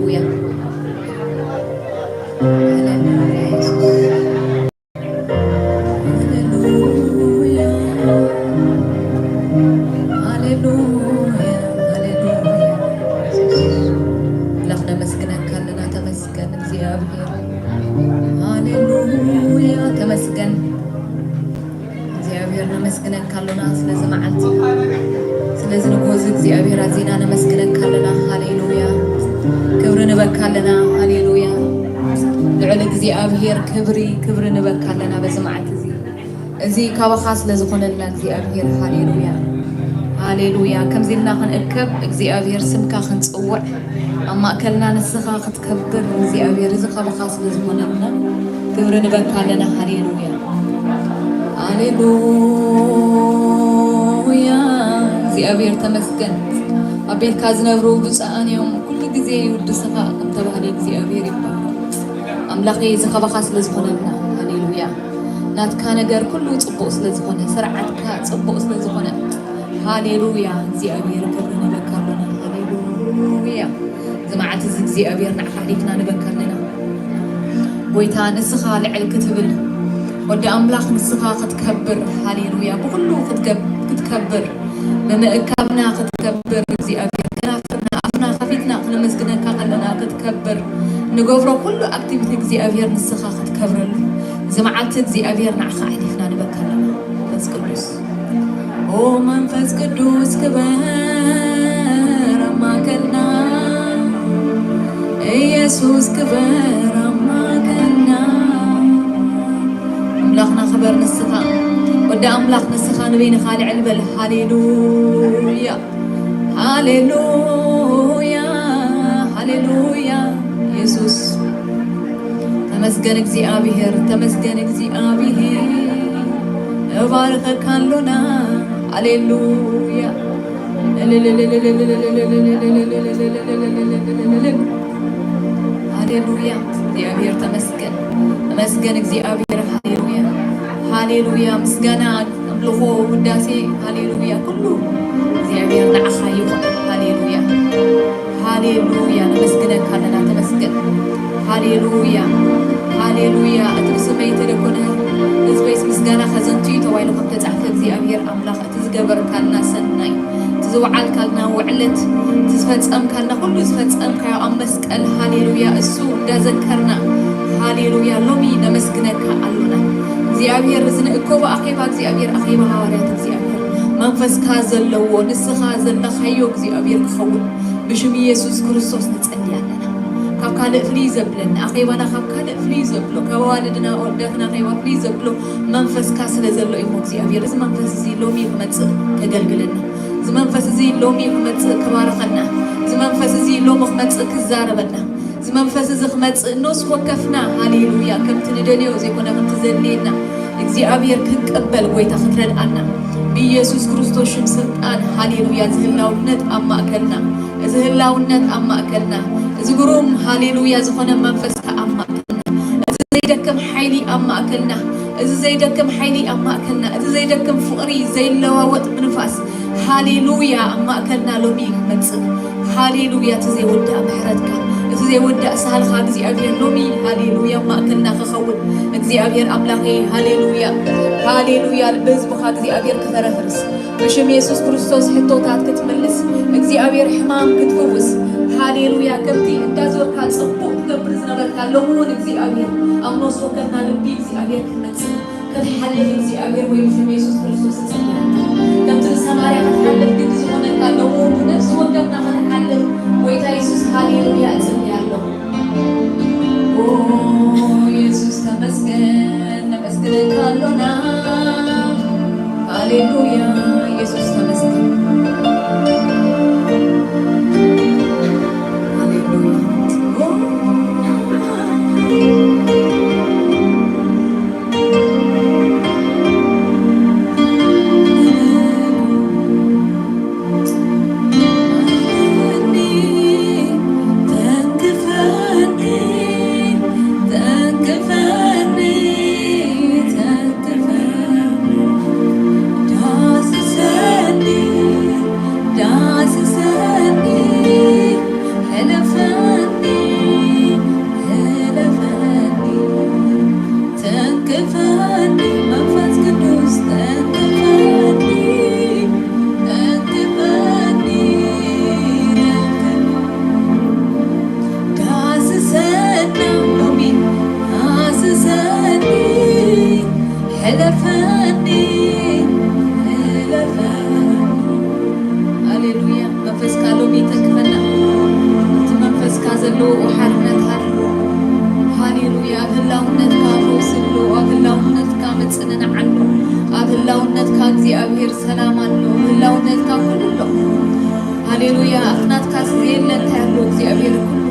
هللويا هللويا يسوع هللويا هللويا هللويا لخنا مسكنك كلنا تمسكن እግዚአብሔር ሃሌሉያ ተመስገን እግዚአብሔር ነመስገነን ካለና ስለዚህ መዓልቲ ስለዚህ ንጉስ እግዚአብሔር አዚና ነመስገነን ካለና ሃሌሉያ ክብር ንበካለና ሃሌሉያ ልዕል እግዚአብሔር ክብር ንበካለና በዚህ መዓልቲ እዚ ካባኻ ስለዝኾነልና እግዚአብሔር ሃሌሉያ ሃሌሉያ ከምዚልና ክንእከብ እግዚአብሔር ስምካ ክንጽውዕ አማከልና ንስኻ ክትከብር እግዚአብሔር እዚ ካባኻ ስለዝኾነልና ክብር ንበካለና ሃሌሉያ ሃሌሉያ እግዚአብሔር ተመስገን አቤትካ ዝነብሩ ብፃአን እዮም ኩሉ ግዜ ይውድስኻ እንተባህለ እግዚአብሔር ይባረክ አምላኸ እዚ ካባኻ ስለዝኾነልና ሃሌሉያ ናትካ ነገር ኩሉ ጽቡቕ ስለዝኾነ ስርዓትካ ጽቡቕ ስለዝኾነ ሃሌሉያ እግዚአብሔር ክብር ንበካለና ሃሌሉያ ዝማዓት እዚ እግዚአብሔር ንዓኻ ሊክና ንበካለና ጎይታ ንስኻ ልዕል ክትብል ወዲ አምላኽ ንስኻ ክትከብር ሃሌሉያ ብኩሉ ክትከብር በመእካብና ክትከብር እግዚአብሔር ከናፍርና አፍና ከፊትና ክነመስግነካ ከለና ክትከብር ንገብሮ ኩሉ አክቲቪቲ እግዚአብሔር ንስኻ ክትከብረሉ ዝማዓት እግዚአብሔር ንዓኻ ሊክና ንበካለና መንፈስ ቅዱስ ኦ መንፈስ ቅዱስ ክበር አማከልና ኢየሱስ ክበር አማከልና አምላኽና ክበር ንስኻ ወዲ አምላኽ ንስኻ ንበይንኻ ልዕል በል ሃሌሉያ ሃሌሉያ ሃሌሉያ ኢየሱስ ተመስገን እግዚአብሔር እባርከካ አሎና ሃሌሉያ ሃሌሉያ እግዚአብሔር ተመስገን እግዚአብሔር ሃሌሉያ ሃሌሉያ ምስጋና አምልኾ ውዳሴ ሃሌሉያ ኩሉ እግዚአብሔር ንዓኻ ይኹን ሃሌሉያ ሃሌሉያ ነመስግነካ ኣለና ተመስገን ሃሌሉያ ሃሌሉያ እቲ ብስመይ ተደኮነ ህዝበይስ ምስጋና ከዘንትዩ ተባሂሉ ከም ተጻሕፈ እግዚአብሔር አምላኽ እቲ ዝገበርካልና ሰናይ እቲ ዝወዓልካልና ውዕለት እቲ ዝፈጸምካልና ኩሉ ዝፈጸምካዮ ኣብ መስቀል ሃሌሉያ እሱ እንዳዘከርና ሃሌሉያ ሎሚ ነመስግነካ ኣሎና እግዚአብሔር ዝንእከቦ ኣኼባ እግዚአብሔር ኣኼባ ሃዋርያት እግዚአብሔር መንፈስካ ዘለዎ ንስኻ ዘለኻዮ እግዚአብሔር ክኸውን ብሽም ኢየሱስ ክርስቶስ ንጸልይ ኣለና ካብ ካልእ ፍልይ ዘብለና ኣኼባና ካብ ካልእ ፍልይ ዘብሎ ካብ ኣዋልድና ወዳትና ኣኼባ ፍልይ ዘብሎ መንፈስካ ስለ ዘሎ እዩ እግዚአብሔር እዚ መንፈስ እዚ ሎሚ ክመጽእ ከገልግለና እዚ መንፈስ እዚ ሎሚ ክመጽእ ክባረኸና እዚ መንፈስ እዚ ሎሚ ክመጽእ ክዛረበና እዚ መንፈስ እዚ ክመጽእ ነስ ወከፍና ሃሌሉያ ከምቲ ንደልዮ ዘይኮነ ከምቲ ዘድልየና እግዚአብሔር ክንቀበል ጎይታ ክትረድኣና ብኢየሱስ ክርስቶስ ሽም ስልጣን ሃሌሉያ ዝህላውነት ኣብ ማእከልና እዚ ህላውነት ኣብ ማእከልና እዚ ግሩም ሃሌሉያ ዝኾነ መንፈስካ ኣብ ማእከልና እዚ ዘይደክም ሓይሊ ኣብ ማእከልና እዚ ዘይደክም ሓይሊ ኣብ ማእከልና እዚ ዘይደክም ፍቕሪ ዘይለዋወጥ ምንፋስ ሃሌሉያ ኣብ ማእከልና ሎሚ ክመጽእ ሃሌሉያ እቲ ዘይወዳእ ምሕረትካ እቲ ዘይወዳእ ሳልኻ እግዚአብሔር ሎሚ ሃሌሉያ ማእከልና ክኸውን እግዚአብሔር አምላኸ ሃሌሉያ ሃሌሉያ ብህዝብኻ እግዚአብሔር ክተረፍርስ ብሽም ኢየሱስ ክርስቶስ ሕቶታት ክትመልስ እግዚአብሔር ሕማም ክትፍውስ ሃሌሉያ ከምቲ እንዳዞርካ ጽቡቕ ትገብር ዝነበርካ ሎሙን እግዚአብሔር ኣብ ነፍሲ ወከፍና ልቢ እግዚአብሔር ክትመጽእ ክትሓልፍ እግዚአብሔር ወይ ብሽም ኢየሱስ ክርስቶስ እጸልያ ከምቲ ሰማርያ ክትሓልፍ ግን ዝኾነካ ሎሙን ነፍሲ ወከፍና ክትሓልፍ ጎይታ ኢየሱስ ሃሌሉያ እጸልያለሁ ኦ ኢየሱስ ተመስገን ነመስግነካ ኣሎና ሃሌሉያ ኢየሱስ ተመስገን Does it هلو وحرمت هلو هاليلويا أبهلاونت كابو سلو أبهلاونت كامت سنن عنو أبهلاونت كاكزي أبهير سلام عنو أبهلاونت كاكلو هاليلويا أخنات كاسزين لن تهلو كزي أبهير كلو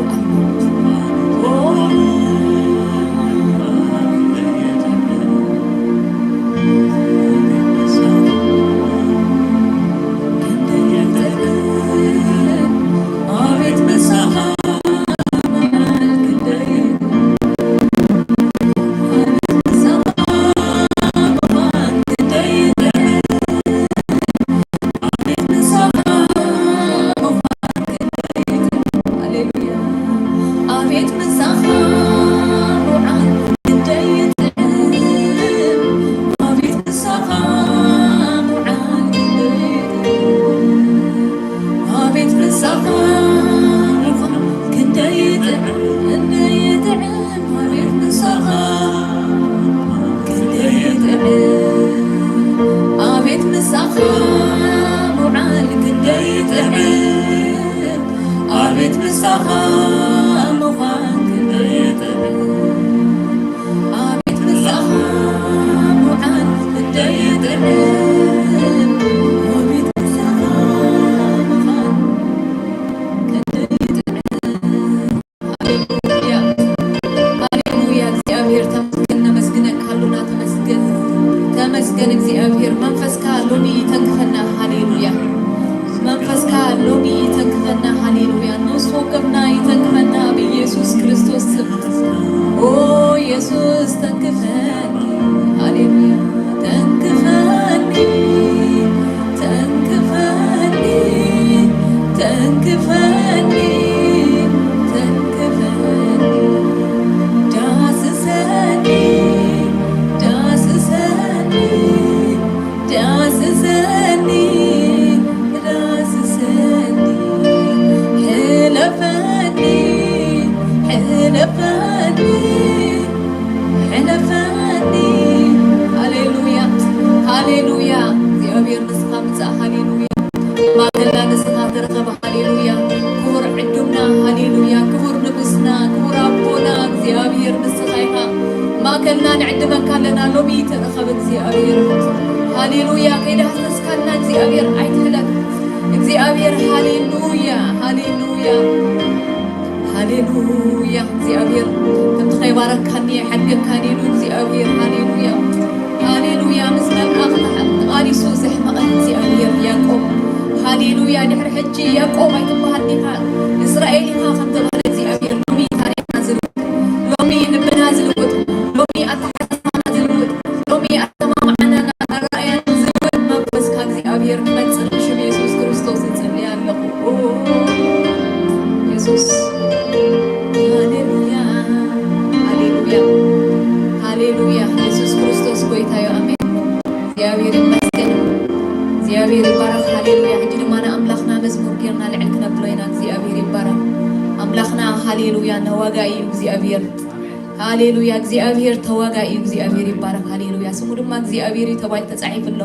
هاليلويا እግዚአብሔር ተዋጋኢ እግዚአብሔር ይባረክ ሃሌሉያ ስሙ ድማ እግዚአብሔር ተባይ ተጻሒፍሎ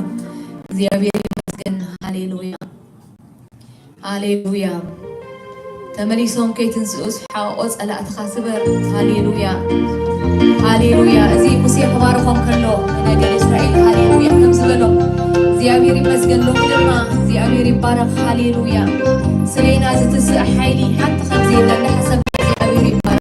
እግዚአብሔር ይመስገን ሃሌሉያ ሃሌሉያ ተመሊሶም ከይትንስኡስ ሓቆ ጸላእትኻ ስበር ሃሌሉያ ሃሌሉያ እዚ ሙሴ ተባረኾም ከሎ ነገር እስራኤል ሃሌሉያ ከም ዝበሎም እግዚአብሔር ይመስገን ሎ ድማ እግዚአብሔር ይባረክ ሃሌሉያ ስለና ዝትስእ ሓይሊ ሓንቲ ከምዚ የለና ሓሰብ እግዚአብሔር ይባረክ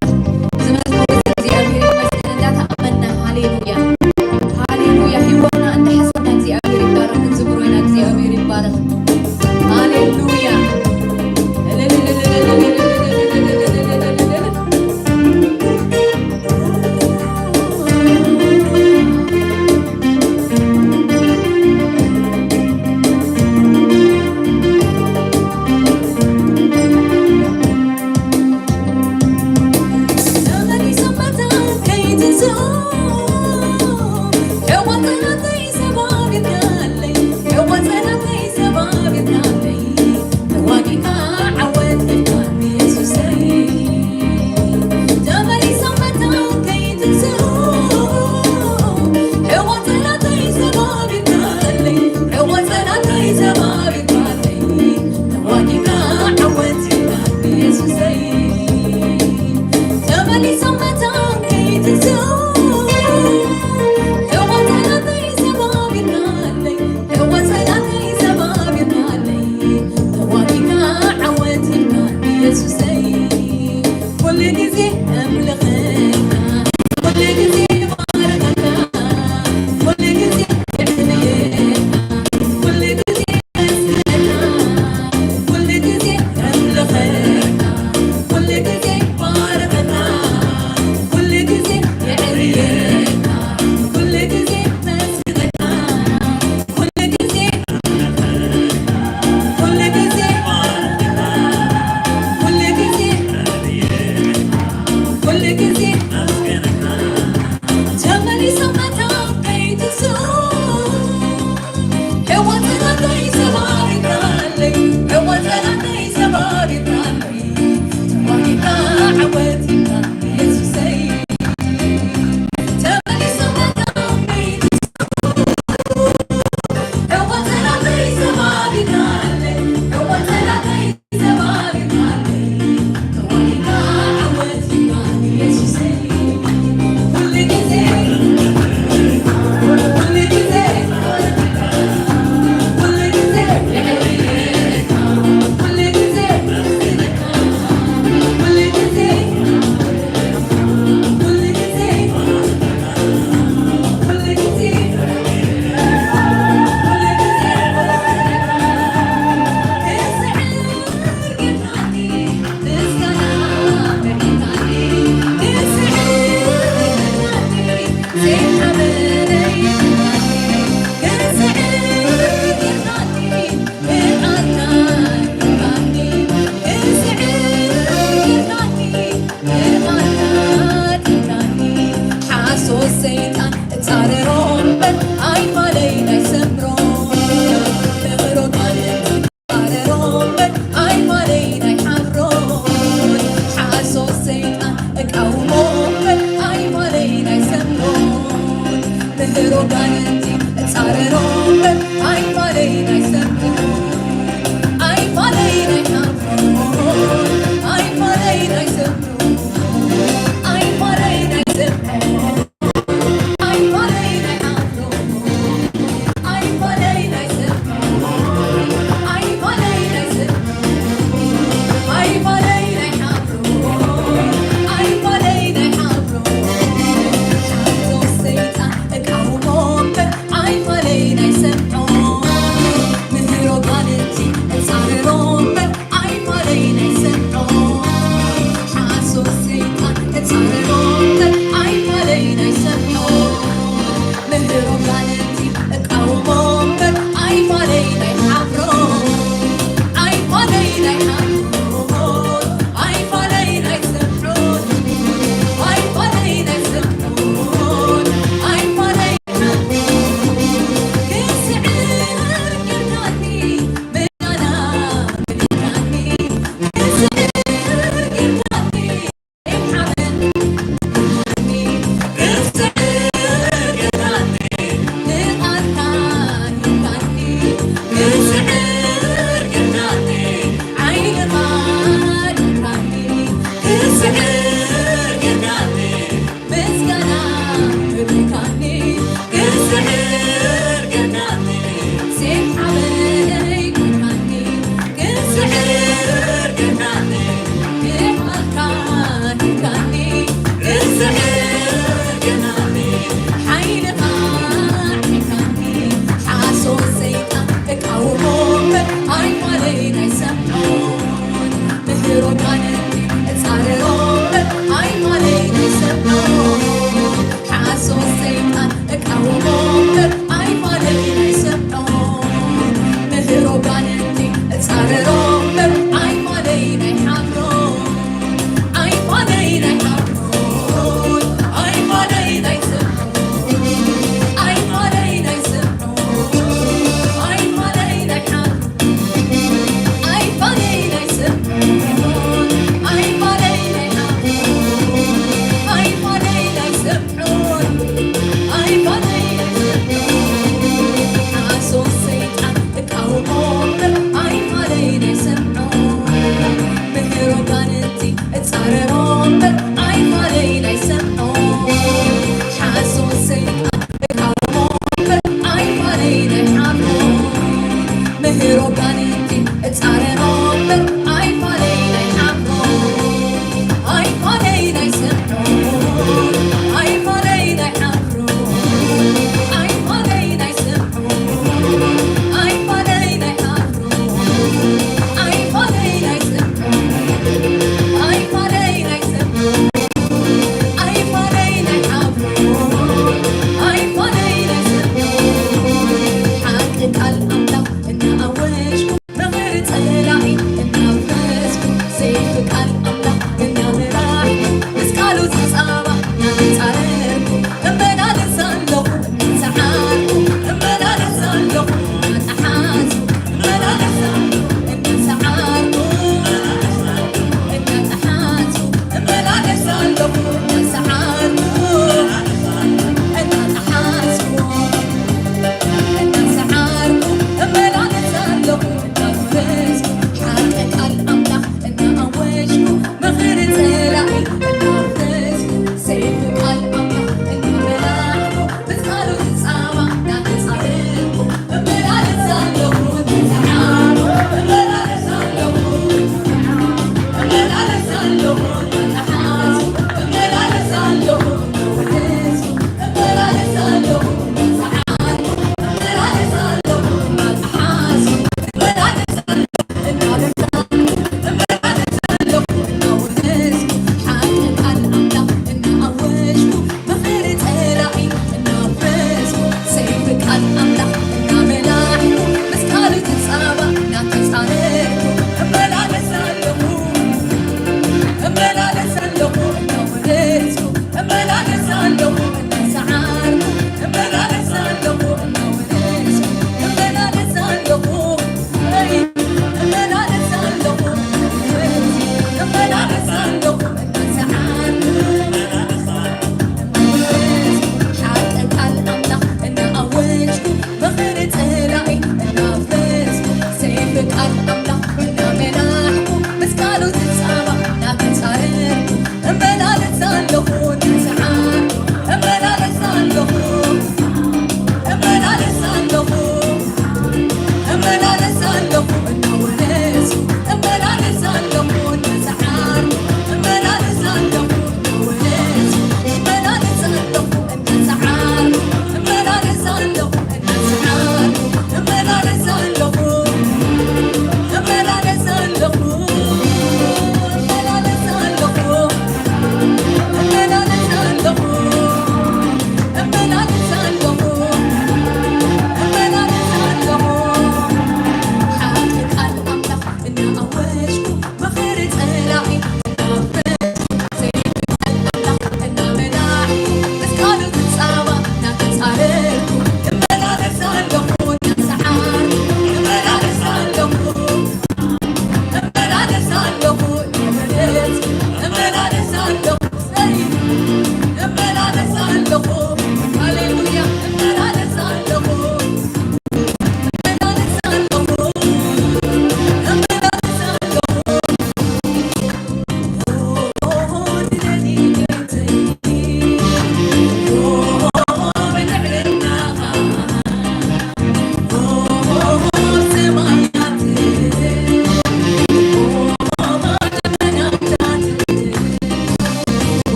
It's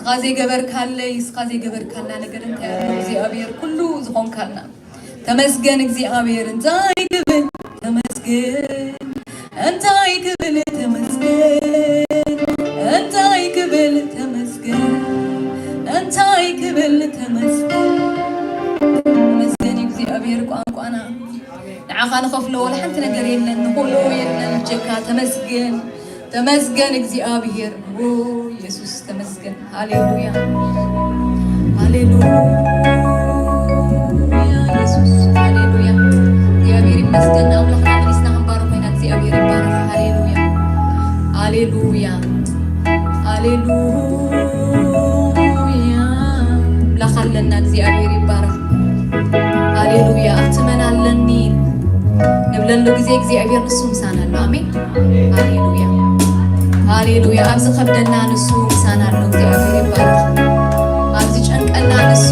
ስኻዘይ ገበር ካለይ ስኻዘይ ገበር ካልና ነገር እንታይ ኣሎ እግዚአብሔር ኩሉ ዝኾን ካልና ተመስገን እግዚአብሔር እንታይ ክብል ተመስገን እንታይ ክብል ተመስገን እንታይ ክብል ተመስገን እንታይ ክብል ተመስገን ተመስገን እግዚአብሔር ቋንቋና ንዓኻ ንኸፍሎ ወላ ሓንቲ ነገር የለን ንኹሉ የለን ጀካ ተመስገን ተመስገን እግዚአብሔር ኢየሱስ ተመስገን ሃሌሉያ ሃሌሉያ ኢየሱስ ሃሌሉያ እግዚአብሔር ይመስገን አምላክና ምንስና ክንባረክ ኮይና እግዚአብሔር ይባረክ ሃሌሉያ ሃሌሉያ ሃሌሉያ ላኻለና እግዚአብሔር ይባረክ ሃሌሉያ አትመናለኒ ንብለሉ ጊዜ እግዚአብሔር ንሱ ምሳና ኣሎ አሜን ሃሌሉያ ሃሌሉያ ኣብዚ ከብደና ንሱ ምሳና ኣሎ እግዚአብሔር ይባረክ ኣብዚ ጨንቀና ንሱ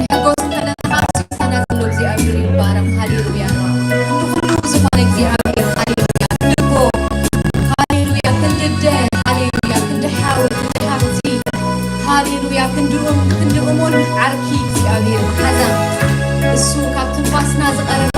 ንሕጎስ ከለና ምሳና ዘሎ እግዚአብሔር ይባረክ ሃሌሉያ ንኩሉ ዝኾነ እግዚአብሔር ሃሌሉያ ንጎ ሃሌሉያ ክንድደ ሃሌሉያ ክንድሓውር ክንድሓብቲ ሃሌሉያ ክንድእሙን ዓርኪ እግዚአብሔር ሓዛ እሱ ካብ ትንፋስና ዝቐረበ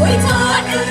We talk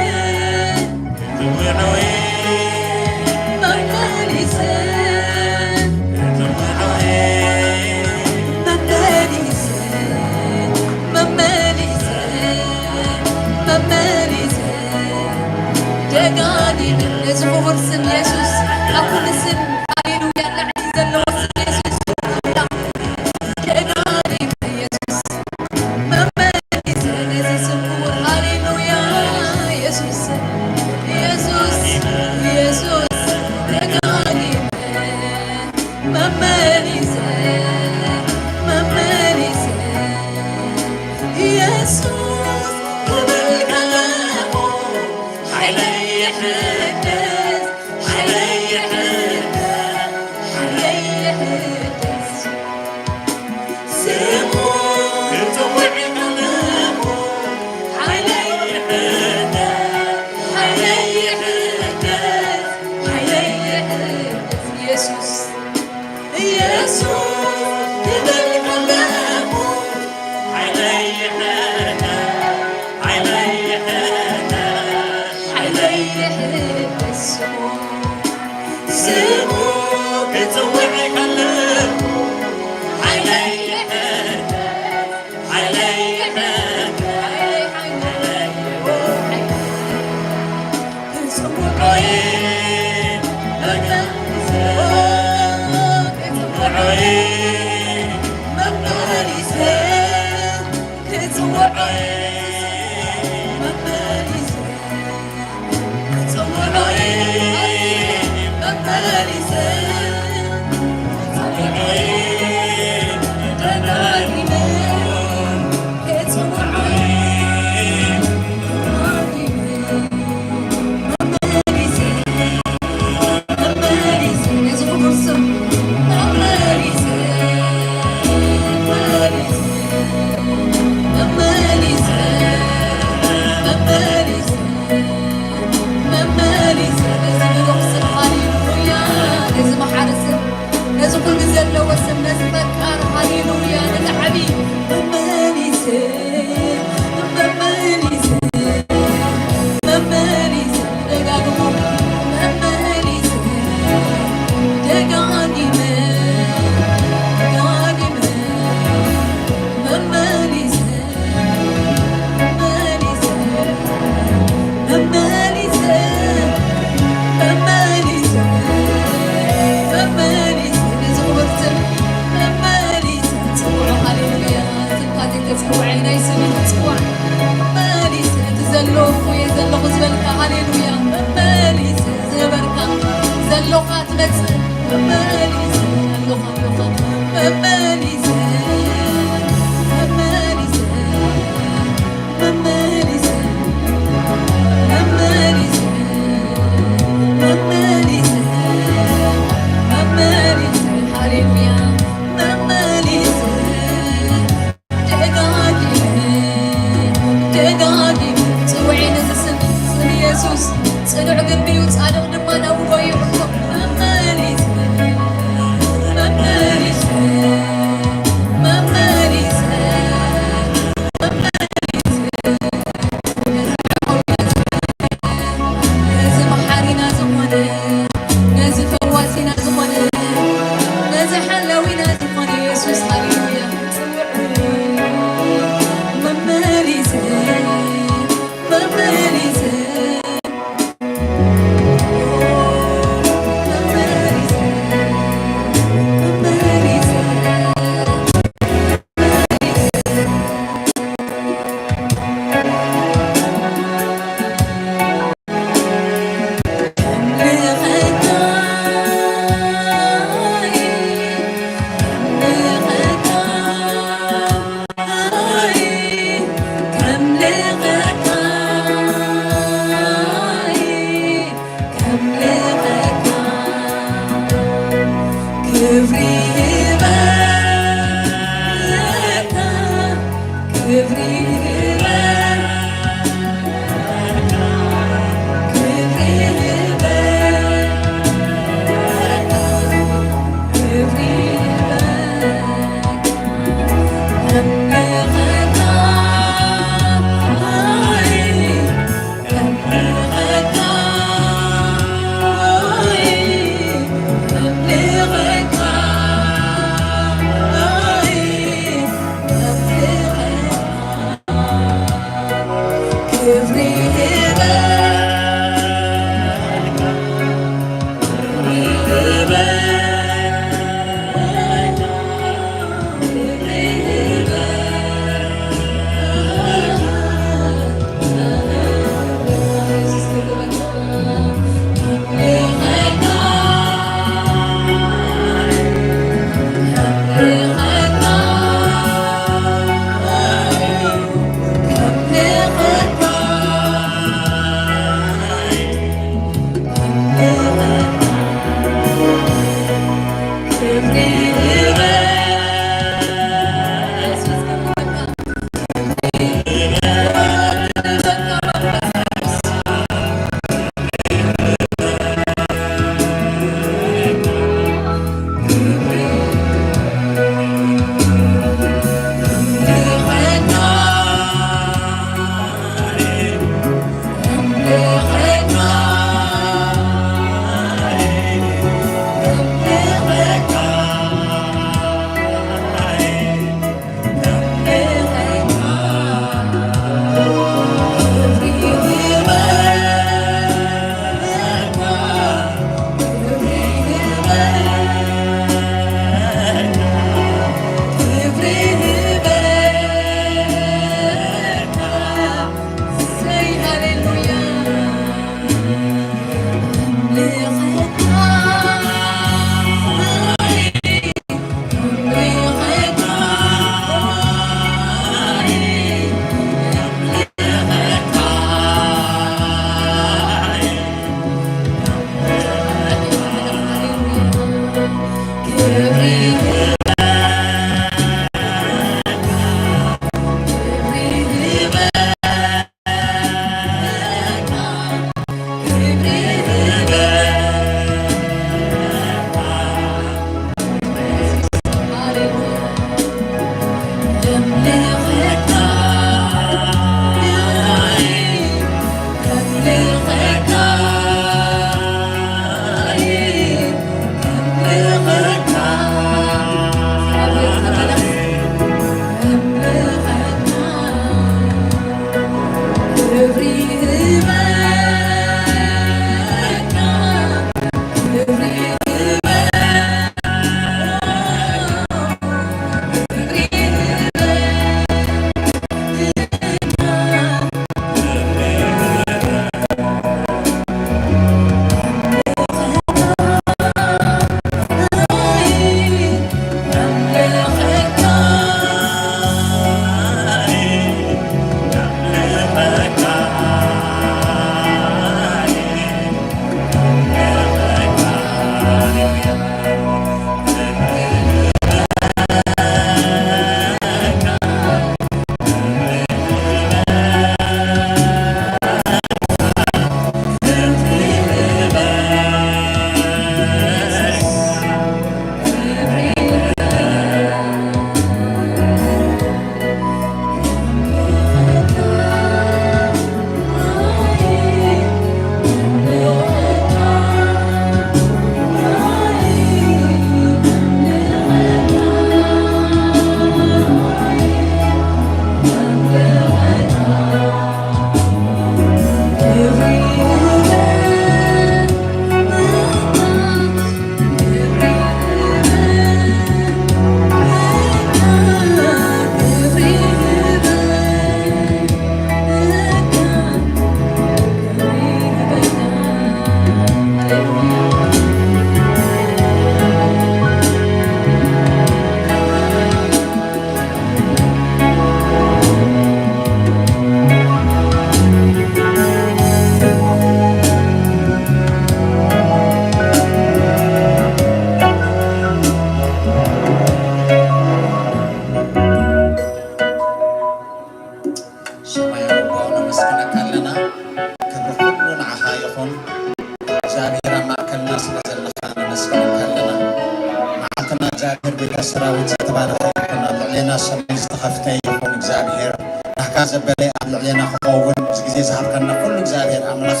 سراويت تبارك الله علينا السماء استخفتي يكون إخزابير نحكاز بلي أبل علينا خقوون زجزي زهر كنا كل إخزابير أملخ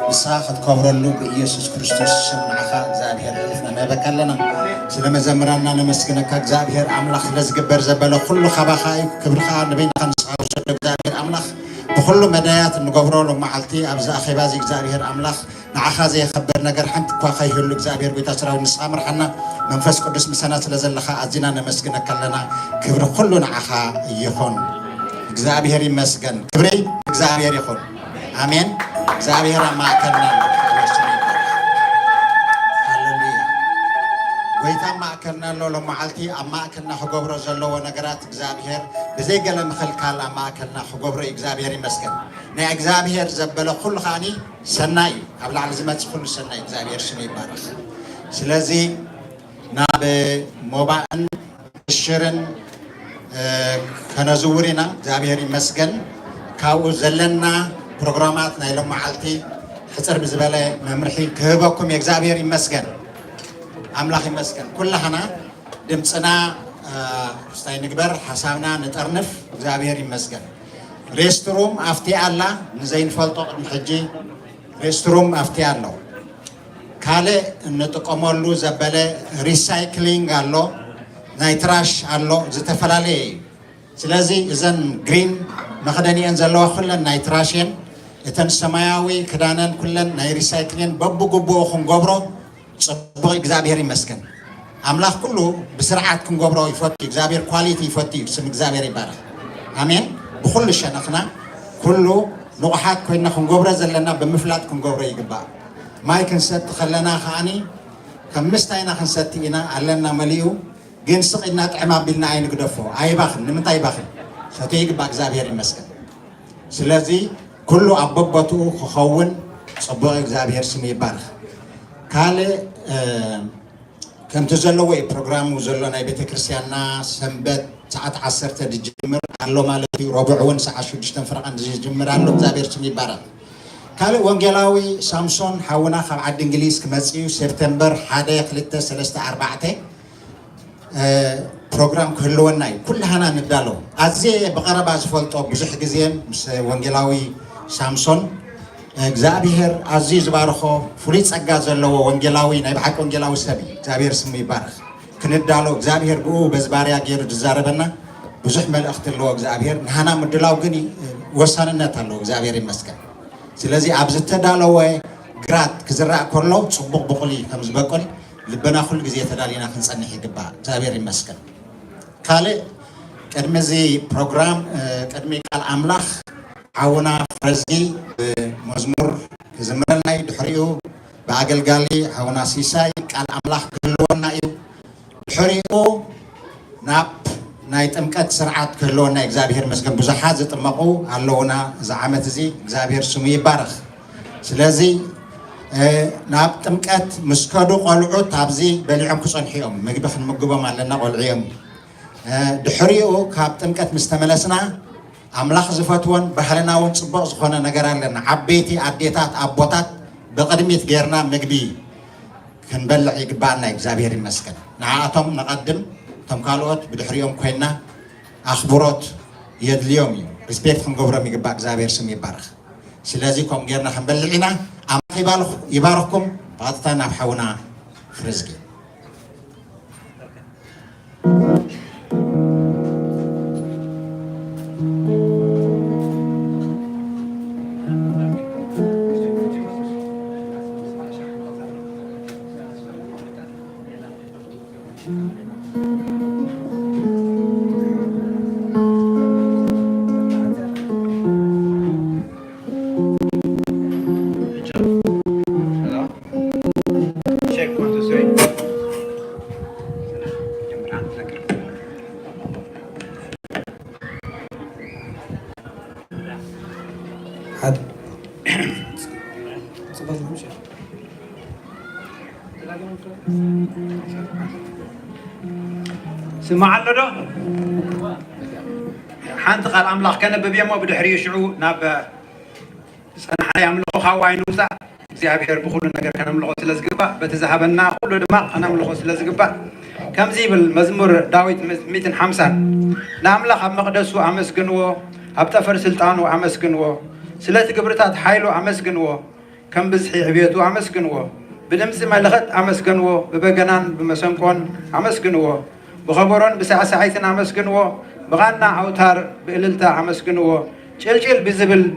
بساخت كبر اللوب إيسوس كريستوس سمعها إخزابير إحنا ما بكلنا سلام زمرنا نمسكنك إخزابير أملخ لزجبر زبلا كل خباخاي كبرخا نبين خنص أو سد إخزابير أملخ بكل مدايات نقبروا له معلتي أبزا خباز إخزابير أملخ نعخازي خبر نجر حمت كواخي هلو إخزابير بيتسرع ونسامر حنا منفس قدس مسنات لزلخا أزينا نمسكنك كلنا كبر كلنا عخا يخون إخزابير يمسكن كبري إخزابير يخون آمين إخزابير ما كنا ويتم ما كنا لولو معلتي أما كنا حجبر زلوا ونجرات إخزابير بزي قلم خلكال أما كنا حجبر إخزابير يمسكن نا إخزابير زبلا كل خاني سناي قبل عزمات كل سناي إخزابير سمي بارخ سلازي ناب موبان الشرن كنزورنا إخزابير يمسكن كاو زلنا برنامجات نايلو معلتي حصر بزبالة ممرحي كهبكم إخزابير يمسكن أملاخ يمسكن كلنا دمتنا استاي نكبر حسابنا نترنف إخزابير يمسكن ريستروم أفتي الله نزين فلطق الحجي ሬስትሩም አፍቲያለው ካለ እንጥቆመሉ ዘበለ ሪሳይክሊንግ አሎ ናይትራሽ አሎ ዝተፈላለየ ስለዚህ እዘን ግሪን መኽደኒአን ዘለዋ ኩለን ናይትራሽን እተን ሰማያዊ ክዳነን ኩለን ናይ ሪሳይክሊን በብግቡኡ ክንገብሮ ጽቡቕ እግዚአብሔር ይመስገን አምላክ ኩሉ ብስርዓት ክንገብሮ ይፈቱ እግዚአብሔር ኳሊቲ ይፈቱ ስም እግዚአብሔር ይባረክ አሜን ብኩሉ ሸነኽና ኩሉ ንቑሓት ኮይና ክንገብሮ ዘለና ብምፍላጥ ክንገብሮ ይግባእ ማይ ክንሰቲ ከለና ከዓኒ ከም ምስታይና ክንሰቲ ኢና ኣለና መሊኡ ግን ስቂና ጥዕማ ቢልና ኣይንግደፎ ኣይባኽን ንምንታይ ይባኽን ሰቲ ይግባእ እግዚአብሔር ይመስገን ስለዚ ኩሉ ኣብ በቦትኡ ክኸውን ጽቡቕ እግዚአብሔር ስም ይባረክ ካልእ ከምቲ ዘለዎ ፕሮግራሙ ዘሎ ናይ ቤተ ክርስቲያንና ሰንበት ሰዓት 10 ድጅምር ኣሎ ማለት እዩ ረቡዕ እውን ሰዓት 6 ፍርቓን ድጅምር ኣሎ እግዚአብሔር ስም ይባረክ ካልእ ወንጌላዊ ሳምሶን ሓውና ካብ ዓዲ እንግሊዝ ክመፅኡ ሴፕተምበር 1 2 3 4 ፕሮግራም ክህልወና እዩ ኩላህና ንዳሎ ኣዝየ ብቐረባ ዝፈልጦ ብዙሕ ግዜ ምስ ወንጌላዊ ሳምሶን እግዚአብሔር ኣዝዩ ዝባርኾ ፍሉይ ጸጋ ዘለዎ ወንጌላዊ ናይ ብሓቂ ወንጌላዊ ሰብ እግዚአብሔር ስሙ ይባረክ ክንዳሎ እግዚአብሔር ብኡ በዝባርያ ገይሩ ዝዛረበና ብዙሕ መልእኽቲ ኣለዎ እግዚአብሔር ንሃና ምድላው ግን ወሳንነት ኣለዎ እግዚአብሔር ይመስገን ስለዚ ኣብ ዝተዳለወ ግራት ክዝራእ ከሎ ጽቡቕ ብቑሊ ከም ዝበቁል ልበና ኩሉ ግዜ ተዳሊና ክንጸንሕ ይግባእ እግዚአብሔር ይመስገን ካልእ ቅድሚ እዚ ፕሮግራም ቅድሚ ቃል ኣምላኽ ሓውና ፍረዝጊ ብመዝሙር ክዝምረልና እዩ ድሕሪኡ ብኣገልጋሊ ሓውና ሲሳይ ቃል ኣምላኽ ክህልወና እዩ ድሕሪኡ ናብ ናይ ጥምቀት ስርዓት ክህልወና እግዚአብሔር ይመስገን ብዙሓት ዝጥመቑ ኣለውና እዚ ዓመት እዚ እግዚአብሔር ስሙ ይባረክ ስለዚ ናብ ጥምቀት ምስ ከዱ ቆልዑት ኣብዚ በሊዖም ክፀንሑ እዮም ምግቢ ክንምግቦም ኣለና ቆልዑ እዮም ድሕሪኡ ካብ ጥምቀት ምስ ተመለስና ኣምላኽ ዝፈትዎን ባህልና እውን ጽቡቕ ዝኾነ ነገር ኣለና ዓበይቲ ኣዴታት ኣቦታት ብቕድሚት ጌርና ምግቢ ክንበልዕ ይግባአና እግዚአብሔር ይመስገን ንዓኣቶም ነቐድም እቶም ካልኦት ብድሕሪኦም ኮይና ኣኽብሮት የድልዮም እዩ ሪስፔክት ክንገብሮም ይግባእ እግዚአብሔር ስም ይባረክ ስለዚ ከምኡ ጌርና ክንበልዕ ኢና ኣምላኽ ይባርኽኩም ብቐጥታ ናብ ሓውና ፍርዝጊ سمع له حنت قال أملاك كان ببيمه بدحري شعو ناب سنحنا يعملوا خواين وسع زيابير بخلو نجار كان ملخص لزقبة بتذهبنا كله دماغ أنا ملخص لزقبة كم زي بالمزمور داويد 250 نعملك أب مقدس وعمس جنوه أبتفر سلطان وعمس جنوه سلات قبرتات حيل وعمس جنوه كم بزحي عبيد وعمس جنوه بدمس ما لغت عمس جنوه ببجنان بمسنكون عمس جنوه بخبرون بساعة ساعتين عمس جنوه بغنا عوتار بقللتا عمس جنوه شل بزبل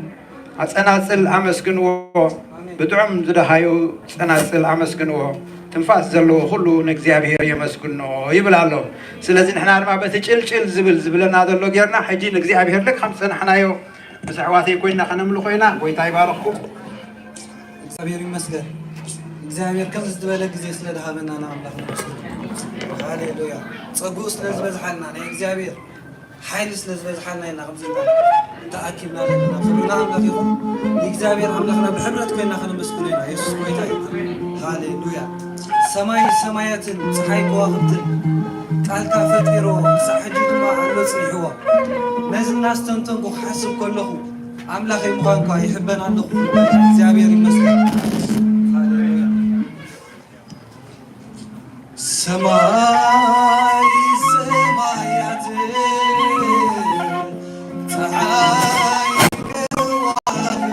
أتناسل عمس جنوه بدعم زده هايو أتناسل عمس جنوه تنفاس زلو خلو نكزيابير يمسكنه يبلع له سلازين احنا ما بتشل زبلنا هذا اللي جرنا حيجي نكزيابير لك 5 سنة حنايو بس عواتي كوينا خنا ملخوينا ويتاي بارخو እግዚአብሔር ይመስገን እግዚአብሔር ከም ዝደበለ ጊዜ ስለደሃበና ና አምላክ ይመስገን ሃሌሉያ ጸጉ ስለዝበዝሐልና ናይ እግዚአብሔር ኃይል ስለዝበዝሐልና ኢና ከምዚና ተአኪብና ለና ፍሉና አምላክ ይሁን እግዚአብሔር አምላክና በህብረት ኮይና ከነመስኩና ኢየሱስ ጎይታ ሃሌሉያ ሰማይ ሰማያትን ፀሐይ ከዋክብትን ቃልካ ፈጢሮ ሳሕጂ ድማ ኣሎ ጽኒሕዎ ነዝና ስተንተንኩ ሓስብ ከለኹ አምላክ ይምዃንኳ ይሕበና ኣለኹ እግዚአብሔር ይመስገን ሃሌሉያ ሰማይ ሰማያት ፀሐይ ከዋክብት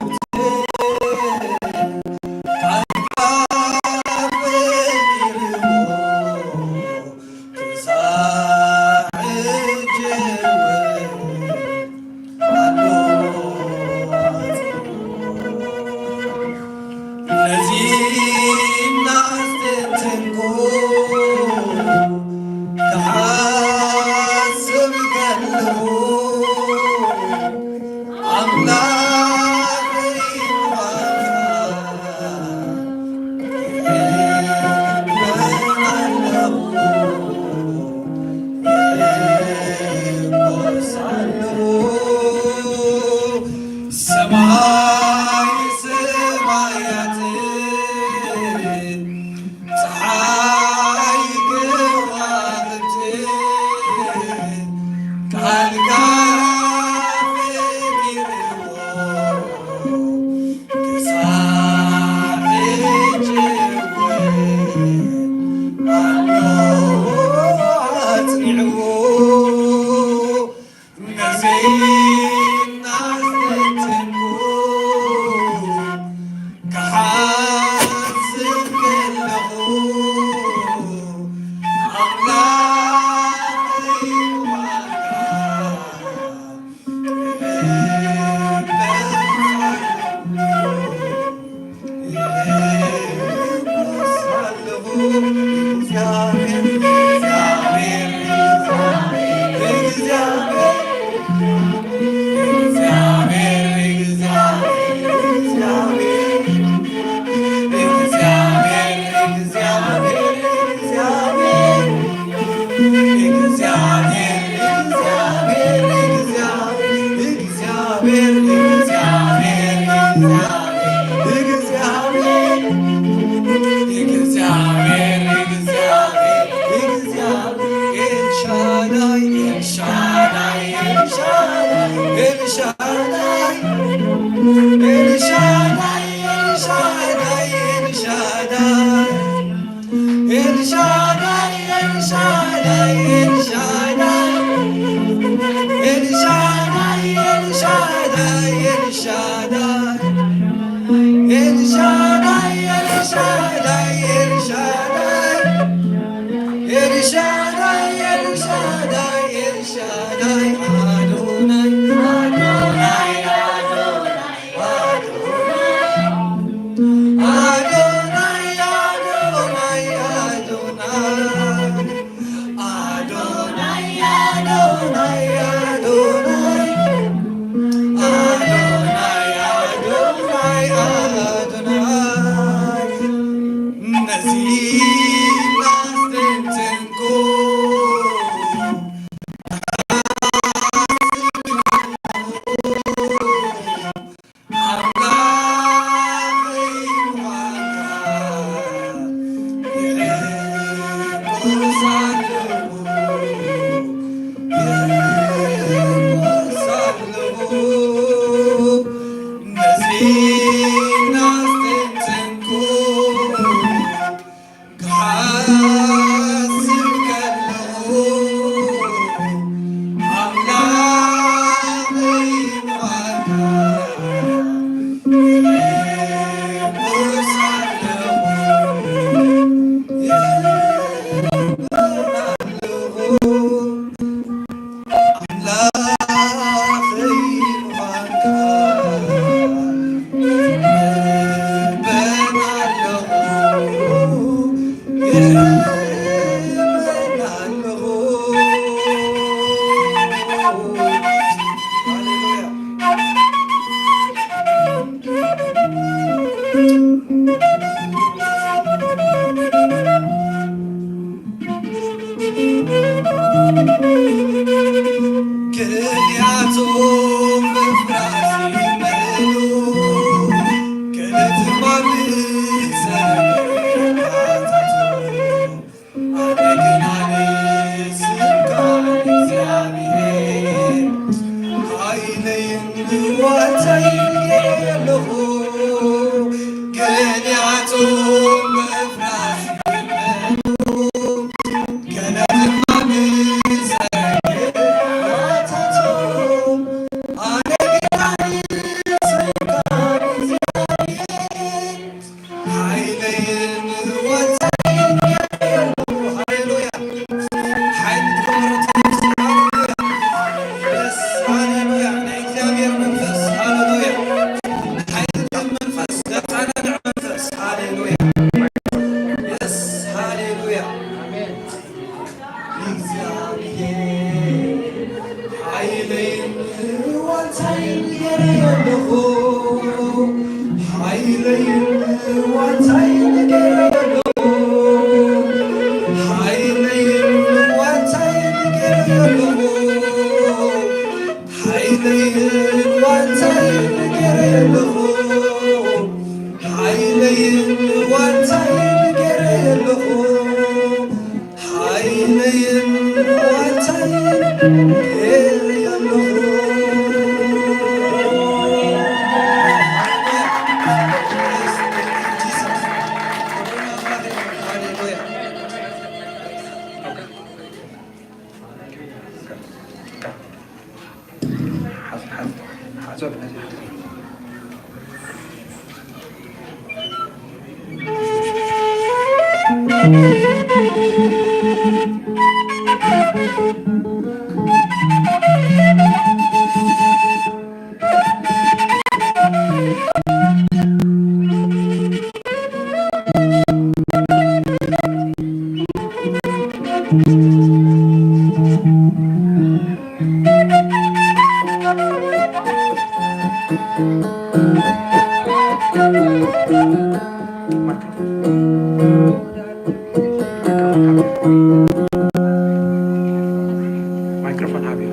Microphone have you.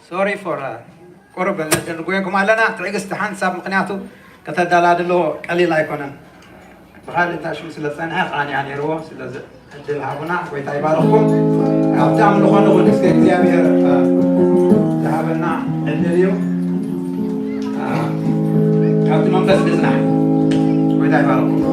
Sorry for قرب نقولكم علنا تلاقي حنساب مقنعته كتدلاد له قليل أيقونه بخال انت شو سلسلة هاي يعني روح سلسلة أجل هابنا ويتاي باركم أبدأ من لخوان نقول نسكت زيابير ذهبنا اليوم أبدأ من بس نزنع ويتاي باركم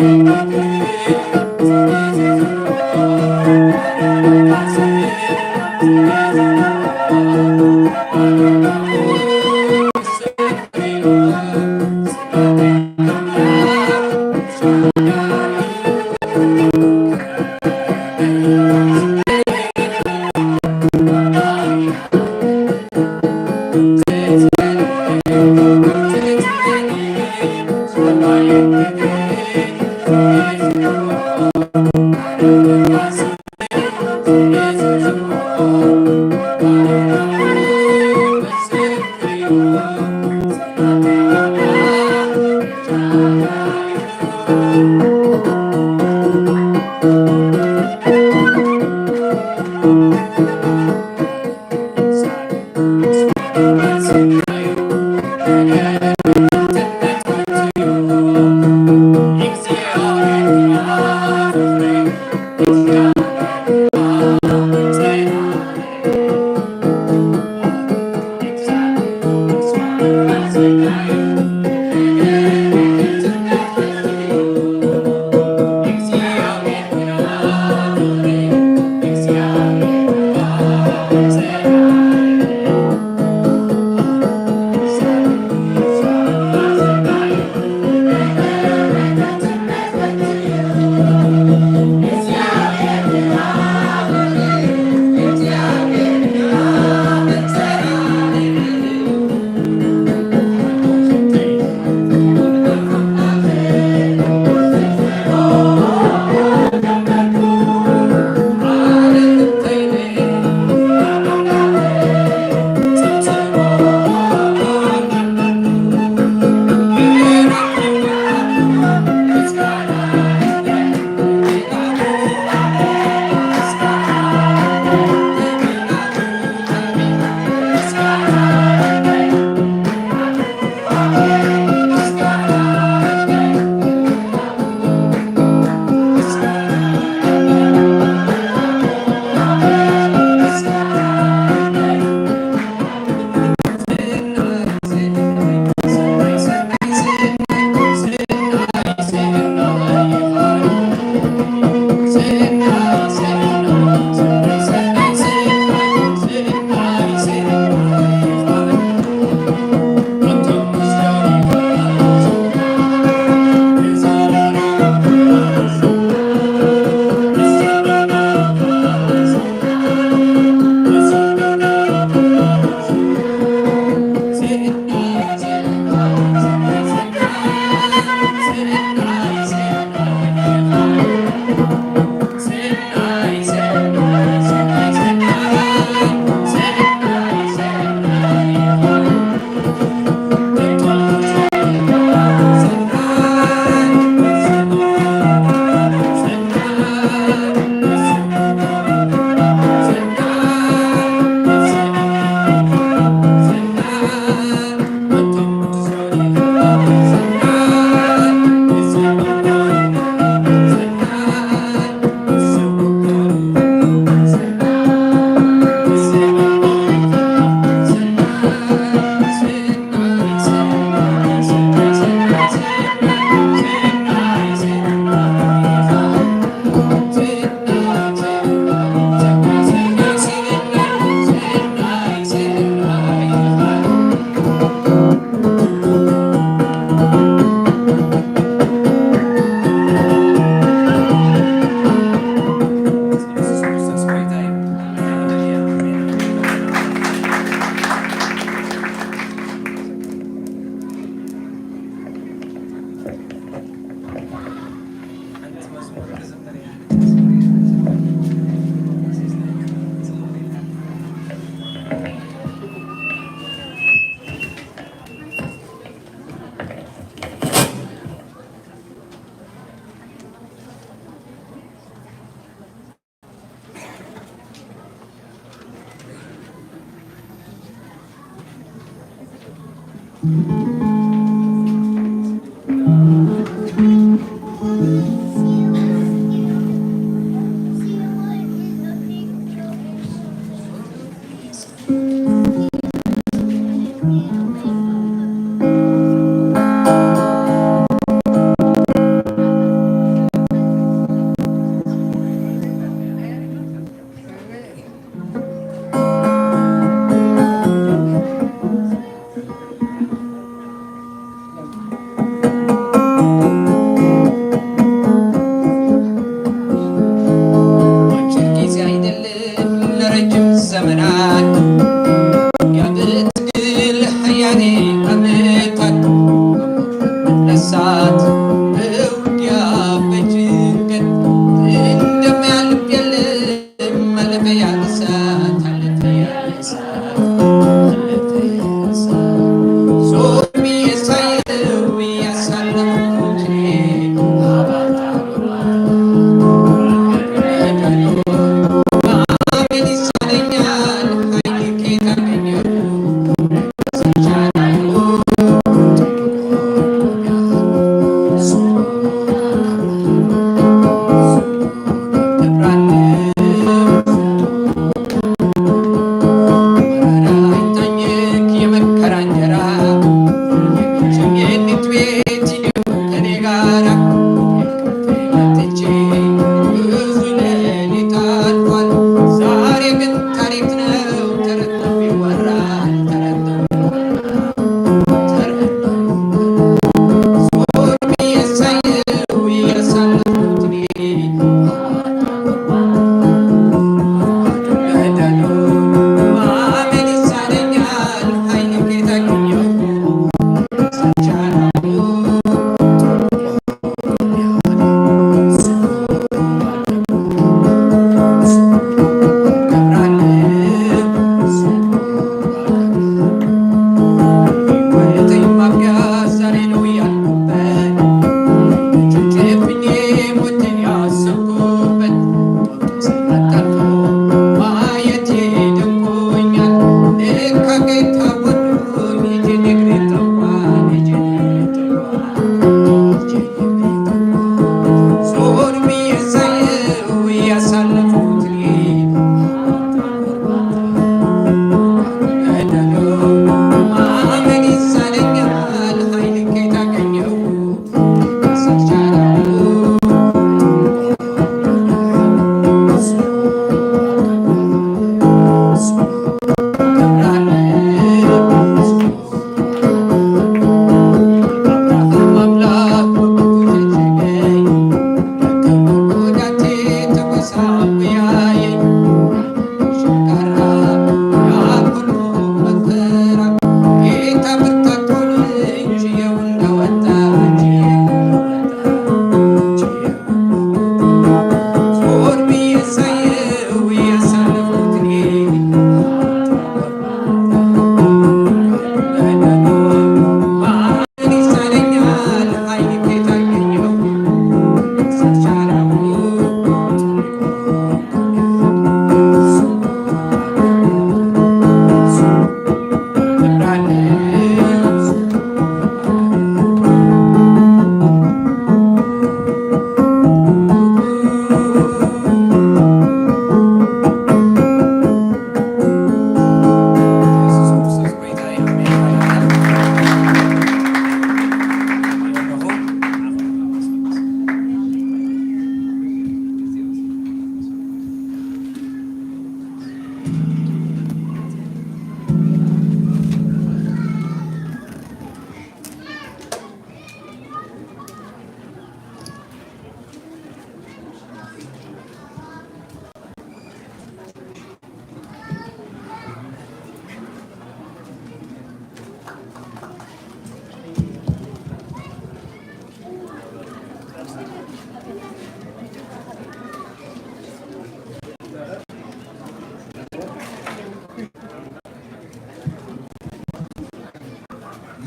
Thank you.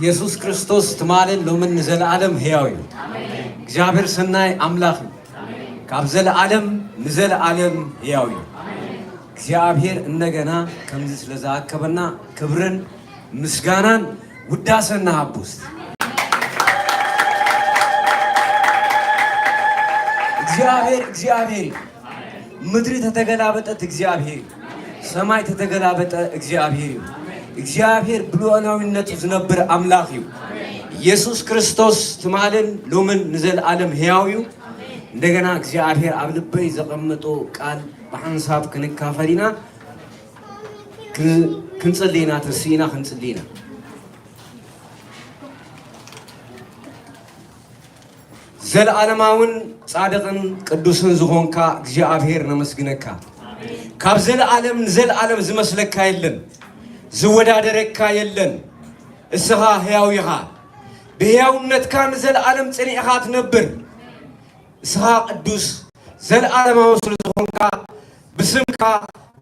ኢየሱስ ክርስቶስ ትማልን ሎምን ንዘለዓለም ሕያው እዩ እግዚአብሔር ሰናይ አምላክ እዩ ካብ ዘለዓለም ንዘለዓለም ሕያው እዩ እግዚአብሔር እንደገና ከምዚ ስለዛከበና ክብርን ምስጋናን ውዳሰና ሀቡስ እግዚአብሔር ምድሪ ተተገላበጠት እግዚአብሔር ሰማይ ተተገላበጠ እግዚአብሔር ብሉዓላዊነቱ ዝነብር አምላክ እዩ ኢየሱስ ክርስቶስ ትማልን ሎምን ንዘለዓለም ሕያው እዩ እንደገና እግዚአብሔር ኣብ ልበይ ዘቀመጦ ቃል በሐንሳብ ክንካፈሊና ክንጽልይና ተስይና ክንጽልይና ዘለዓለማውን ጻድቅን ቅዱስን ዝኾንካ እግዚአብሔር ነመስግነካ ካብ ዘለዓለም ንዘለዓለም ዝመስለካ የለን ዝወዳደረካ የለን እስኻ ሕያው ኢኻ ብሕያውነትካ ንዘለዓለም ጽኒዕኻ ትነብር እስኻ ቅዱስ ዘለዓለማዊ ስለ ዝኾንካ ብስምካ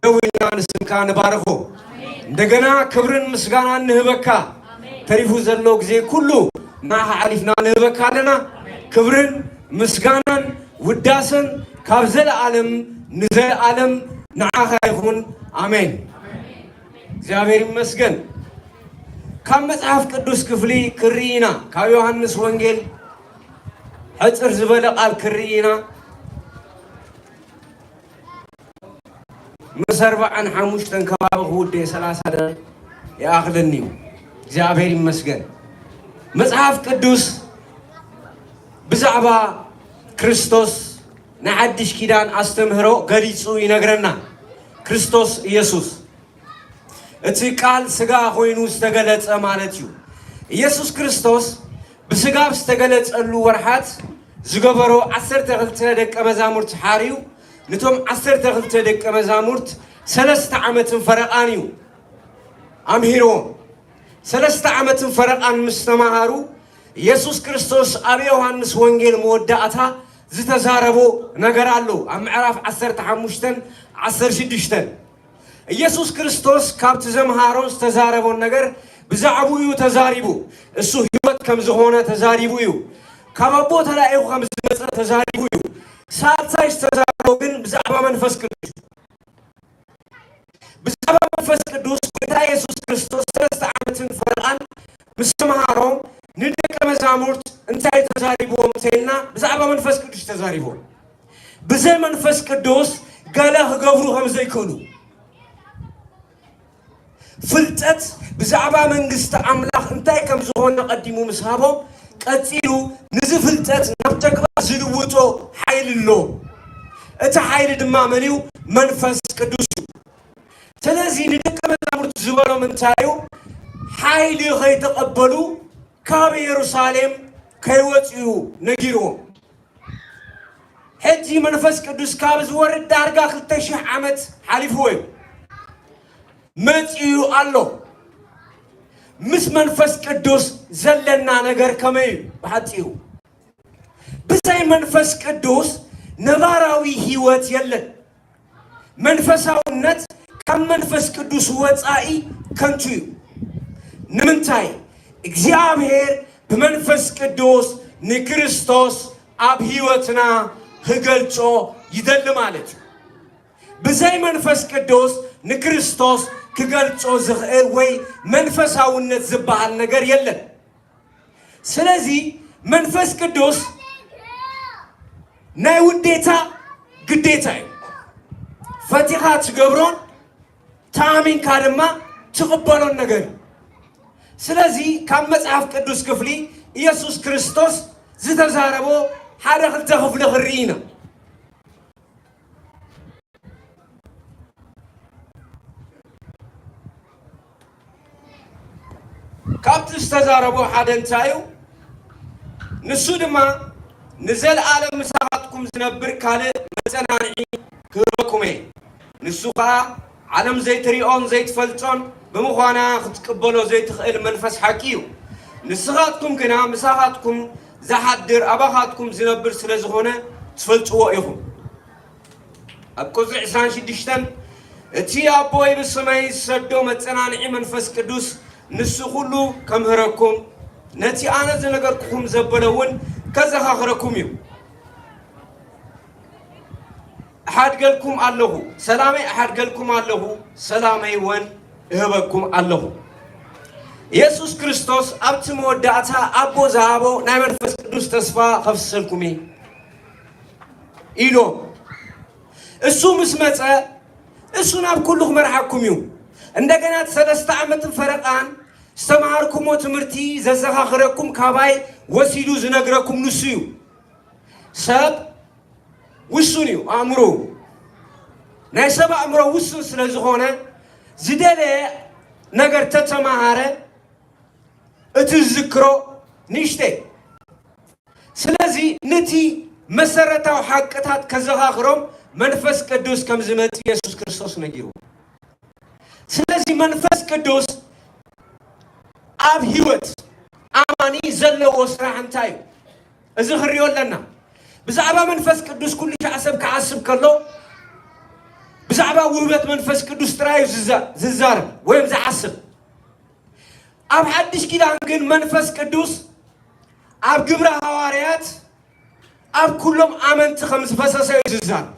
ደዊና ንስምካ ንባርኾ እንደገና ክብርን ምስጋናን ንህበካ ተሪፉ ዘሎ ጊዜ ኩሉ ናኻ ዓሊፍና ንህበካ ኣለና ክብርን ምስጋናን ውዳሰን ካብ ዘለዓለም ንዘለዓለም ንዓኻ ይኹን አሜን እግዚአብሔር ይመስገን ካብ መጽሐፍ ቅዱስ ክፍሊ ክርኢና ካብ ዮሐንስ ወንጌል ሕፅር ዝበለ ቃል ክርኢና ምስ 45 ከባቢ ክውደእ 30 ደቂቃ ይኣኽለኒ እዩ እግዚአብሔር ይመስገን መጽሐፍ ቅዱስ ብዛዕባ ክርስቶስ ናይ ሓድሽ ኪዳን ኣስተምህሮ ገሊጹ ይነግረና ክርስቶስ ኢየሱስ እቲ ቃል ስጋ ኮይኑ ዝተገለጸ ማለት እዩ ኢየሱስ ክርስቶስ ብስጋ ዝተገለጸሉ ወርሓት ዝገበሮ 12 ደቀ መዛሙርት ሓርዩ ነቶም 12 ደቀ መዛሙርት 3 ዓመትን ፈረቓን እዩ ኣምሂሮም 3 ዓመትን ፈረቓን ምስ ተማሃሩ ኢየሱስ ክርስቶስ ኣብ ዮሐንስ ወንጌል መወዳእታ ዝተዛረቦ ነገር ኣሎ ኣብ ምዕራፍ 15 16 ኢየሱስ ክርስቶስ ካብቲ ዘምሃሮ ዝተዛረቦ ነገር ብዛዕባ እዩ ተዛሪቡ እሱ ህይወት ከም ዝኾነ ተዛሪቡ እዩ ካብ ኣቦ ተላኢኹ ከም ዝመጸ ተዛሪቡ እዩ ሳልሳይ ዝተዛረቦ ግን ብዛዕባ መንፈስ ቅዱስ ጌታ ኢየሱስ ክርስቶስ 3 ዓመትን ፈረቓን ምስ ተምሃሮም ንደቀ መዛሙርት እንታይ ተዛሪቦም ተይልና ብዛዕባ መንፈስ ቅዱስ ተዛሪቦም ብዘይ መንፈስ ቅዱስ ገለ ክገብሩ ከም ዘይክእሉ ፍልጠት ብዛዕባ መንግስቲ ኣምላኽ እንታይ ከም ዝኾነ ቀዲሙ ምስ ሃቦም ቀፂሉ ንዚ ፍልጠት ናብ ተግባር ዝልውጦ ሓይሊ ኣሎ እቲ ሓይሊ ድማ መን እዩ መንፈስ ቅዱስ እዩ ስለዚ ንደቀ መዛሙርት ዝበሎም እንታይ እዩ ሓይሊ ከይተቐበሉ ካብ ኢየሩሳሌም ከይወፅኡ ነጊሮም ሕጂ መንፈስ ቅዱስ ካብ ዝወርድ ዳርጋ 2000 ዓመት ሓሊፍዎ እዩ መፅኡ ኣሎ ምስ መንፈስ ቅዱስ ዘለና ነገር ከመይ ባሕፂሩ ብዘይ መንፈስ ቅዱስ ነባራዊ ህይወት የለን መንፈሳውነት ካብ መንፈስ ቅዱስ ወፃኢ ከንቱ እዩ ንምንታይ እግዚአብሔር በመንፈስ ቅዱስ ንክርስቶስ ኣብ ህይወትና ህገልጾ ይደል ማለት ብዘይ መንፈስ ቅዱስ ንክርስቶስ ክገልጾ ዝኽእል ወይ መንፈሳውነት ዝበሃል ነገር የለን ስለዚ መንፈስ ቅዱስ ናይ ውዴታ ግዴታ እዩ ፈቲኻ ትገብሮን ተኣሚንካ ድማ ትቕበሎን ነገር ስለዚ ካብ መጽሐፍ ቅዱስ ክፍሊ ኢየሱስ ክርስቶስ ዝተዛረቦ ሓደ ክልተ ክፍሊ ክርኢና ካብቲ ዝተዛረቦ ሓደ እንታይ እዩ ንሱ ድማ ንዘለዓለም ምሳኻትኩም ዝነብር ካልእ መጸናንዒ ክህበኩም እየ ንሱ ከዓ ዓለም ዘይትሪኦን ዘይትፈልጦን ብምዃና ክትቅበሎ ዘይትኽእል መንፈስ ሓቂ እዩ ንስኻትኩም ግና ምሳኻትኩም ዝሓድር ኣባኻትኩም ዝነብር ስለ ዝኾነ ትፈልጥዎ ኢኹም ኣብ ቁፅሪ 26 እቲ ኣቦይ ብሰማይ ዝሰዶ መጸናንዒ መንፈስ ቅዱስ نسخلو كم هركم نتي أنا زنقركم زبلون كذا هخركم يو أحد قالكم الله سلامي أحد قالكم الله سلامي وين هبكم الله يسوع كريستوس أبتم ودعتها أبو زابو نعمل فسدوس تصفى خفصلكمي إلو السوم اسمته السناب كلهم مرحكم يوم عندنا ثلاثة عامات فرقان استمعاركم وتمرتي ززها خركم كاباي وسيلو زنقركم نسيو سب وسونيو أمرو نايسب أمرو وسون سلزخونه زدله نقر تتمهاره اتذكرو نيشتي سلازي نتي مسرته وحقتات كزها خرم منفس قدوس كم زمت يسوع كريستوس نجيرو سلازي منفس قدوس أب هيوت أماني زلوا وسرع انتايو ازخريو لنا بزعبا منفس قدوس كل شيء عسب كعسب كله بزعبا وبيت منفس قدوس ترايو ززار ويم زعسب أب حدش كده عن منفس قدوس أب جبرة حواريات أب كلهم آمنت خمس فساسة ززار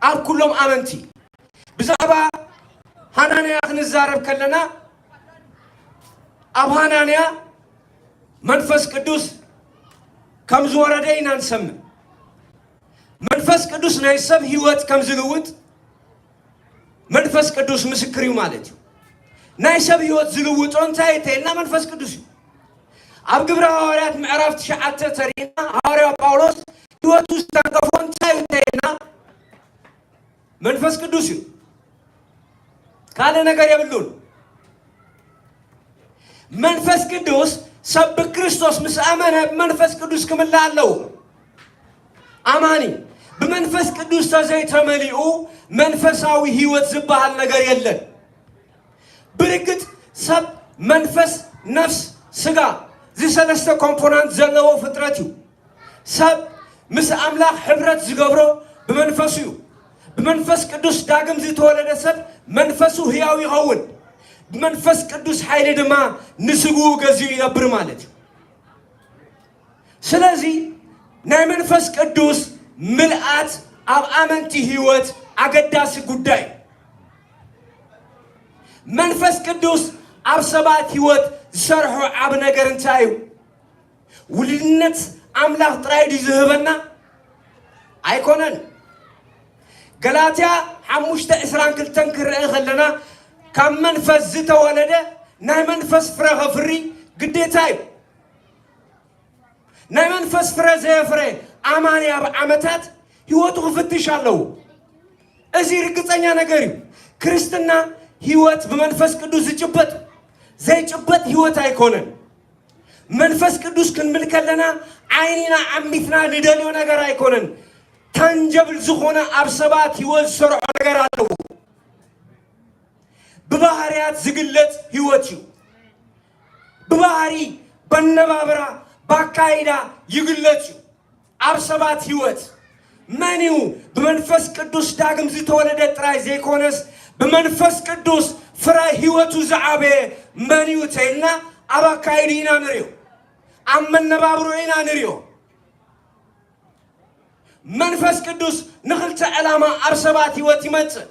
أب كلهم آمنتي بزعبا هنانيا خنزارب كلنا أب هنانيا منفس قدوس كم زوردين نسمع منفس قدوس نايسب هيوت كم زلوت منفس قدوس مسكريو مالتي نايسب هيوت زلوت أنتي تيلنا منفس قدوس أب جبر هوريات معرفت شعات ترينا هوريا باولوس هيوت استنقفون تيلنا منفس قدوس كان نقر يبلون منفس قدوس سب كريستوس مس أمانة بمنفس قدوس كمل الله أماني بمنفس قدوس تزاي تمليئو منفساوي هيوت زبها النقر يلن بركت سب منفس نفس سقا زي سلسة كومبوننت زلو فتراتيو سب مس أملاك حبرت زقبرو بمنفسيو بمنفس قدوس داقم زي تولد سب منفسو هياوي غول بمنفس قدوس حيل دما نسقو غزيو يبر مالتي سلازي ناي منفس قدوس ملآت أب آمنتي هيوت أقداس قداي منفس قدوس أب سبات هيوت سرحو عب نقر انتايو ولنت أملاك ترايدي زهبنا أيكونن غلاطيا حموشتا إسران كل تنكر إخلنا كم منفس زيتا ولده ناي منفس فرا غفري قديتايو ناي منفس فرا زيفري أماني أب عمتات هيوت غفتش اللو أزي رقصانيا نقريو كريستنا هيوت بمنفس قدوس جبت زي جبت هيوت أيكونن منفس قدوس كن ملك لنا عينينا عميتنا ندليو نقر أيكونن تنجبل زخونا أبسبات هيوت سرع نقر اللو ببهاريات زقلت هيوتيو ببهاري بنبابرا باكايدا يقلتيو أبسبات هيوت منيو بمنفس قدوس داقم زي تولدت راي زي كونس بمنفس قدوس فرا هيوتو زعابي منيو تيلنا أباكايدينا نريو أمن نبابروينا نريو منفس قدوس نخلت علامة أبسبات هيوت يمتن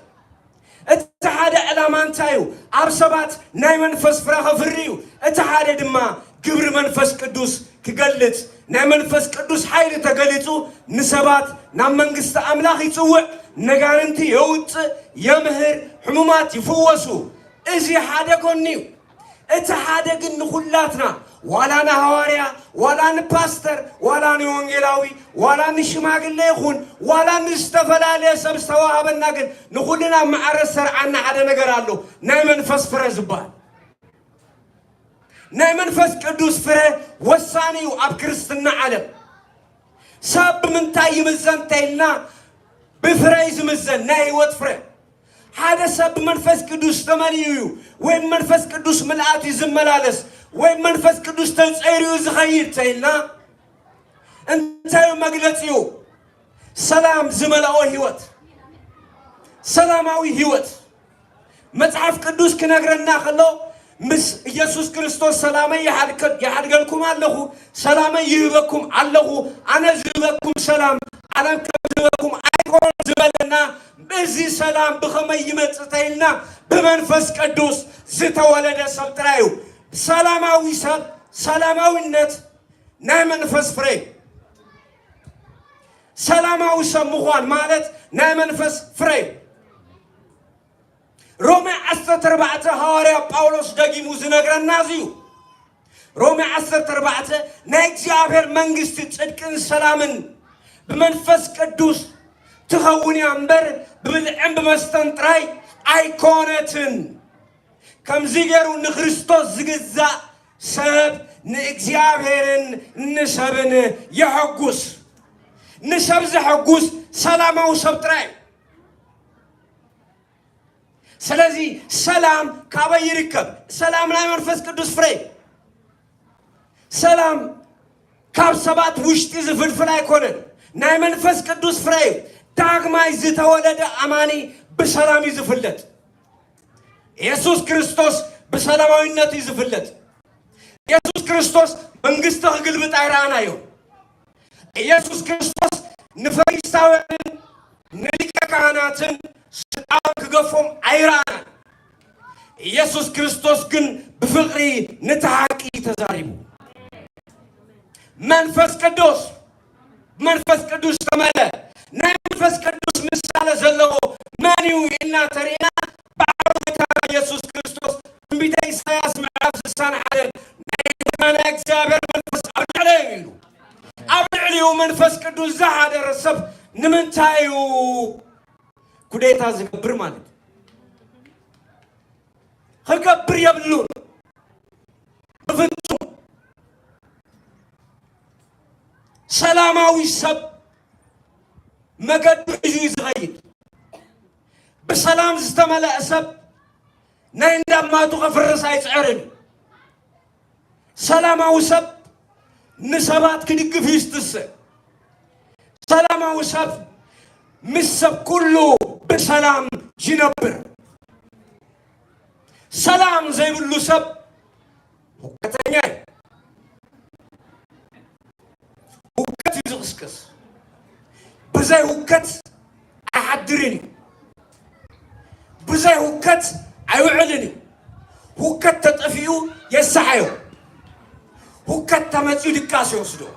اتحاد علامة انتايو أبسبات ناي منفس فراغ فريو اتحاد دما قبر منفس قدوس كقلت ناي منفس قدوس حيل تقلتو نسبات نام منقست أملاخ يتوع نقارنتي يوت يمهر حمومات يفوسو ازي حادا قنيو اتحاد قن خلاتنا ولا نهواريا ولا نباستر ولا نيونجلاوي ولا نشماق اللي يخون ولا نستفلا لي سبستواها بالناقل نقولنا مع الرسر عنا على نقرالو ناي منفس فرا زبال ناي منفس قدوس فرا وساني واب كريستنا عالم ساب من تاي مزن تايلنا بفرايز مزن ناي وطفرا هذا سب منفس قدوس تمانيو وين منفس قدوس ملعاتي زملالس وين منفس قدوس تنصيريو زخير تايلنا انتايو مقلتيو سلام زملاو هيوت سلاماوي هيوت متعف قدوس كنقرنا خلو مس يسوع كريستوس سلامي يحدقلكم الله سلامي يهبكم الله أنا زبكم سلام أنا كذبكم أيكون زبلنا بزي سلام بخمي يمتتيلنا بمنفس قدوس زتولد سبترايو سلاماوي سب سلاماوي النت ناي منفس فري سلاماوي سب مخوان مالت ناي منفس فري رومي 14 هواريا باولوس دقيمو زنقرنا زيو رومي 14 ناي እግዚአብሔር መንግስት ጽድቅን ሰላምን بمنفس قدوس تخوني أمبر ببلعن بمستنطراي أيكونتن كم زيجرو نخريستوس زجزا سب نإግዚአብሔርን نسبن يحقوس نسب زحقوس سلامه وسبتراي سلازي سلام كابا يركب سلام لا منفس قدوس فري سلام كاب سبات وشتي زفلفل أيكونن ناي منفس قدوس فري داغماي زتولد أماني بسلام يزفلت يسوع كريستوس بسلاماوينت يزفلت يسوع كريستوس منغسته قلبت ايرانا يو يسوع كريستوس نفريستاوين نليكا كهناتن سلطان كغفوم ايرانا يسوع كريستوس كن بفقري نتحقي تزاريبو منفس قدوس تمالا منفس قدوس مسالة زلو مانيو إنا ترينا بعض يسوع كريستوس بيت إسحاق معرف السنة حالين نحن أكزابر منفس أبلعليو منفس قدوس زحاد الرسب نمنتايو كوديتا زقبر مالك خقبر يبلون بفنتو سلاماوي سب مقدو حجو يزغيد بسلام زتملأ سب نايندام ما تغفر رسايت عرن سلاماوي سب نسبات كدق فيستس سلاماوي سب مسب كله بسلام جنبر سلام زي بلو سب وكتنياي وكت يزغسكس بزي وكت أحدرني بزي وكت أيوعلني وكت تطفيو يسحيو وكت تمتيو دكاسي وصدو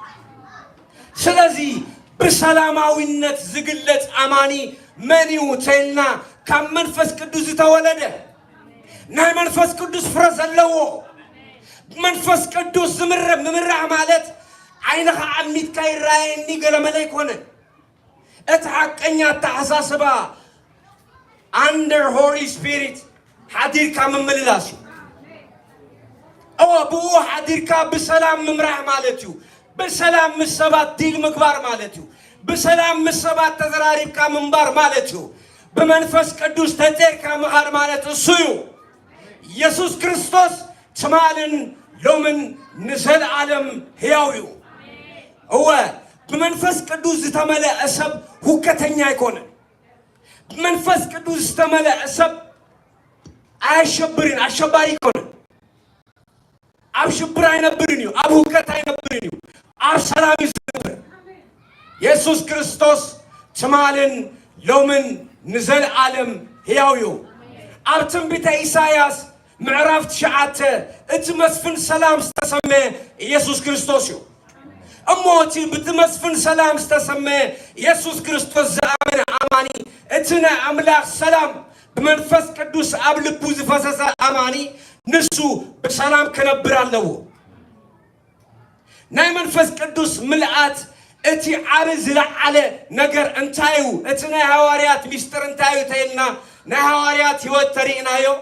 سلازي بسلاماوي النت زقلت أماني منيو تيلنا كم منفس قدوس تولده ناي منفس قدوس فرز اللوو منفس قدوس ممرع مالت عينها عميت كاي رايني قال ملايك هنا اتحقنيا تحساسبا under Holy Spirit حدير كامل مللاسيو او ابو حدير كا بسلام ممرح مالتيو بسلام مسبات ديل مكبار مالتيو بسلام مسبات تزراريب كا منبار مالتيو بمنفس قدوس تتير كا مغار مالتيو سيو يسوع كريستوس تمالن لومن نزل عالم هياويو هو بمنفس قدوس تملأ سب هكتنيا يكون بمنفس قدوس تملأ سب أشبرين أشباري يكون أشبراي نبرينيو أبو هكتاي نبرينيو أسلام يزبر يسوع كريستوس تمالن لومن نزل عالم هياويو أبتم بيت إساياس معرفت شعاته اتمسفن سلام استسمى يسوع كريستوس يو أموتي بتمسفن سلام استسمى يسوع كريستوس زامن أماني اتنا أملاك سلام بمنفس قدوس قبل بوز فسس أماني نسو بسلام كنبر الله ناي منفس قدوس ملأت اتي عارز على نجر انتايو اتنا هواريات مستر انتايو تيلنا نا هواريات يوترينا يو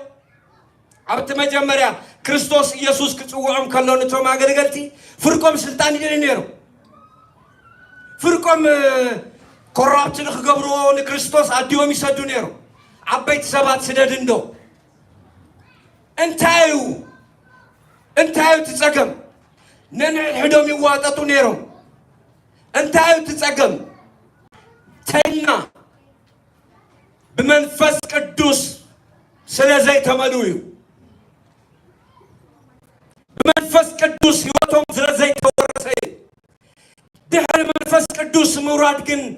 أبت مجمريا كريستوس يسوع كتوعم كلون توما غلغلتي فرقم سلطان يدينيرو فرقم كورابت نخغبرو لكريستوس اديوم يسدو نيرو عبيت سبات سددندو انتايو تتصقم ننعل حدوم يواططو نيرو انتايو تتصقم تيلنا بمنفس قدوس سلازي تملويو بمنفس قدوس هيوتهم زي تورثي دحر منفس قدوس مراد جن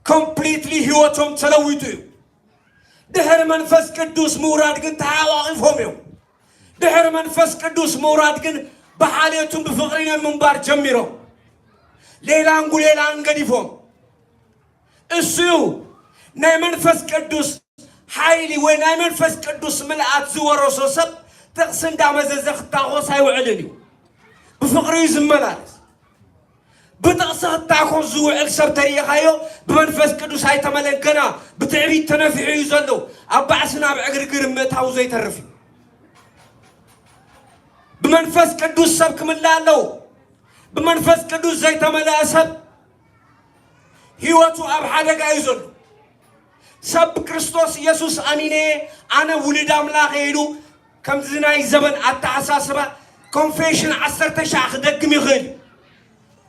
completely هيوتهم تلويتو دحر منفس قدوس مراد جن تعاقفهم يوم دحر منفس قدوس مراد جن بحاليتهم بفقرين المنبار جميرو ليلان قديفهم السيو ناي منفس قدوس حايلي وين ناي منفس قدوس ملعات زور وصوصب تقسم دعم زخ تاغوس هاي وعلني بفقري زملات بتقصه تاخذ زوعل سب تاريخايو بمنفس قدوس هاي تملن كنا بتعبي تنفعي يزلو ابعسنا بعقرقر متاو زي ترفي بمنفس قدوس سبك من لالو بمنفس قدوس زي تملا سب هيوتو اب حدق يزلو سب كريستوس يسوس امينه انا ولد املاك يلو كم زناي زمن اتعساسبا كونفيشن 10 شاخ دقم يخيل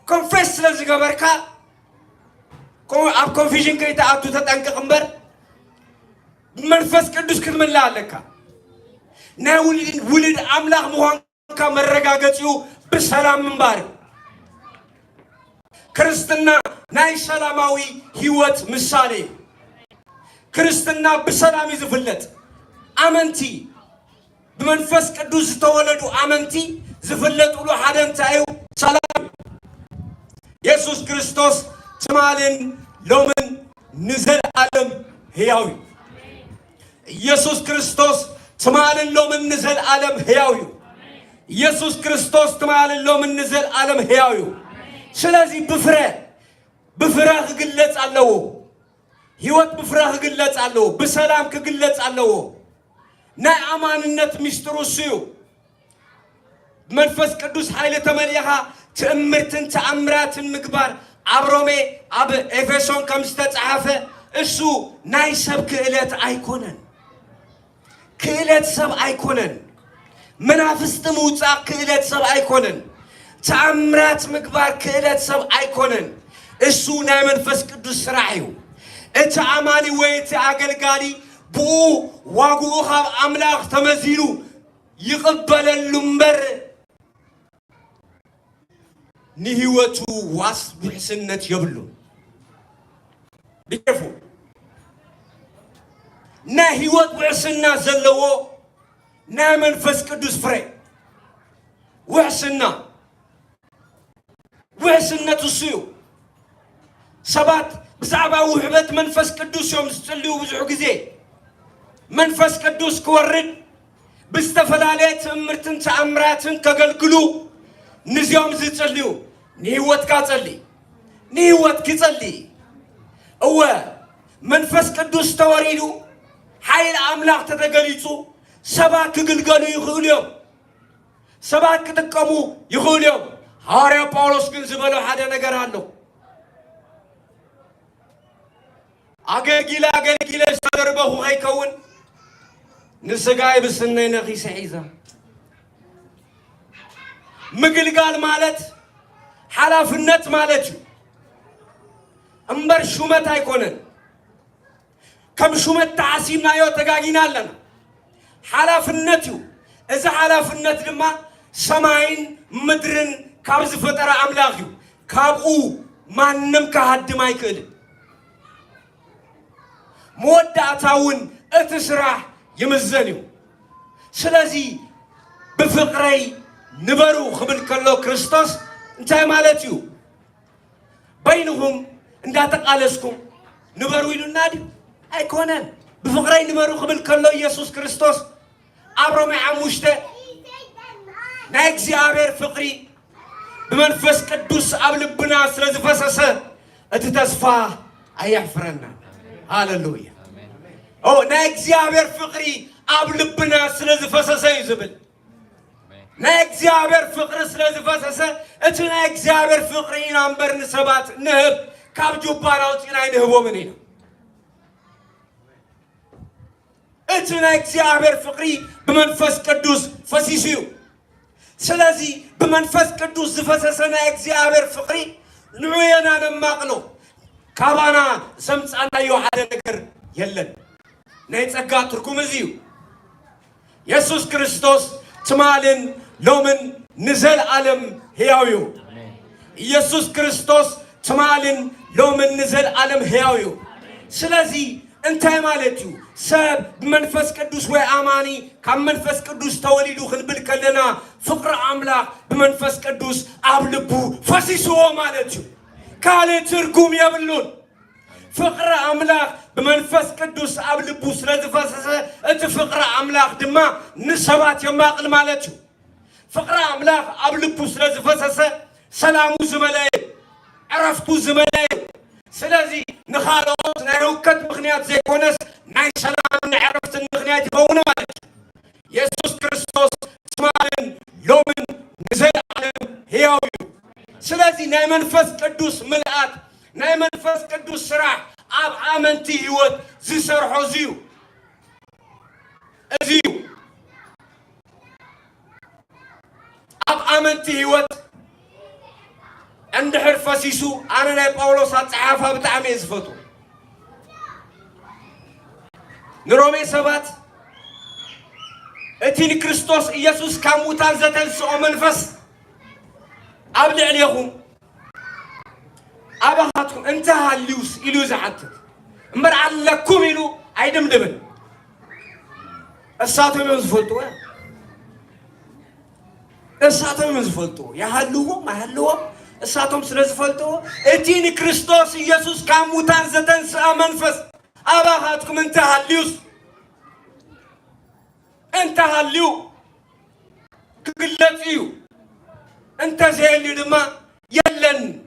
كونفيس لازم بركة اب كونفيشن كريتا اتو تتنقق امبر منفس قدوس كرمل لك نا ولد املاك مهان كمرغاغتيو بسلام منبار كريستنا ناي سلاماوي هيوت مثالي كريستنا بسلام يزفلت امنتي بمنفس قدوس تولدوا امنتي زفلتوا له حدا انتايو سلام يسوع كريستوس تمالن لومن نزل عالم هياوي يسوع كريستوس تمالن لومن نزل عالم هياوي يسوع كريستوس تمالن لومن نزل عالم هياوي سلازي بفراغ قلت علو هيوت بفراغ قلت علو بسلام كقلت علو نا امانነት ሚስጥሩ ሲዩ መንፈስ ቅዱስ ኃይለ ተመልያኻ ተእምርትን ተአምራትን ምግባር አብሮሜ አብ ኤፌሶን ከምስተጻፈ እሱ ናይ ሰብ ክእለት አይኮነን ክእለት ሰብ አይኮነን መናፍስት ሙጻ ክእለት ሰብ አይኮነን ተአምራት ምግባር ክእለት ሰብ አይኮነን እሱ ናይ መንፈስ ቅዱስ ስራዩ እቲ አማኒ ወይ እቲ አገልጋሊ بو واقو خاب أملاك تمزينو يقبل اللمبر نهيوتو واس بحسنة يبلو بيكفو نهيوت بحسنة زلو نا منفس قدوس فري وحسنة تسيو سبات بزعبا وحبت منفس قدوس يوم تسليو بزعو كزي منفس قدوس كورد بستفلالات امرتن تأمراتن كقلقلو نزيوم زيتسليو نيوت كاتسلي نيوت كتسلي هو منفس قدوس توريدو حيل أملاك تتقليتو سبا كقلقلو يخوليوم سبا كتقمو يخوليوم هاريا باولوس كنزبالو حدا نقرانو أجل استدربه هيكون نسقاي بسنين أخي سعيزة مقل قال مالت حلاف النت مالتو أمبر شومت هيكونن كم شومت تعسيمنا يو تقاقينا لنا حلاف النتو إذا حلاف النت لما سماين مدرن كابز فترة أملاخيو كابو ما نمك هاد ما يكل مودعتاون اتسراح يمزنيو سلازي بفقري نبرو خبل كلو كريستوس انتهي مالتيو بينهم اندا تقالسكم نبرو يلو نادي ايكونن بفقري نبرو خبل كلو يسوس كريستوس عبرو مع عموشته نايكزي عبير فقري بمنفس قدوس قبلبنا سلازي فسسه اتتسفا ايحفرنا هاللويا او نايكزي عبير فقري قبلبنا سلازي فسسه يزبل نايكزي عبير فقري سلازي فسسه اتو نايكزي عبير فقري نامبر نسبات نهب كاب جوباراوت ينهبو منينا اتو نايكزي عبير فقري بمنفس قدوس فسيسيو سلازي بمنفس قدوس فسسه نايكزي عبير فقري نعوينا نماقلو كابانا سمت أنا يو حدا نكر يلن نيتسقى تركم زيو يسوع كريستوس تمالن لومن نزل عالم هياويو يسوع كريستوس تمالن لومن نزل عالم هياويو سلازي انت مالتيو سب منفس قدوس واماني كم منفس قدوس توليدو خنبل كلنا فقر املاك بمنفس قدوس ابلبو فسيسو مالتيو كالي ترغوم يبلون فقر املاك بمنفس قدوس ابلبو سلازفسس انت فقر املاك دما نسبات يماقل مالتيو فقر املاك ابلبو سلازفسس سلامو زملاي عرفتو زملاي سلازي نخالوت نروكت مخنيات زي كونس ناي سلام نعرفت المخنيات يكون مالك يسوع كريستوس تمالن لومن نزل عالم هياويو سلازي ناي منفس قدوس ملآت ناي منفس قدوس سراح اب امنتي هيوت زي سرحو زيو ازيو اب امنتي هيوت عند حرفسيسو انا ناي باولوس صحافه بتاعم يزفتو نرومي سبات اتيني كريستوس يسوع كاموتان زتنسو منفس ابلع عليكم ابهاتكم انت هالليوس الو زعتت امر علكم يلو ايدمدبن الساتو يزفتو الساتو يزفتو يا هاللو ما هاللو الساتهم سلازفلتو اتيني كريستوس يسوع كاموتان زتنسو منفس أباهاتكم انت هالليوس انت هالليو قلتيو انت زي اللي لما يلن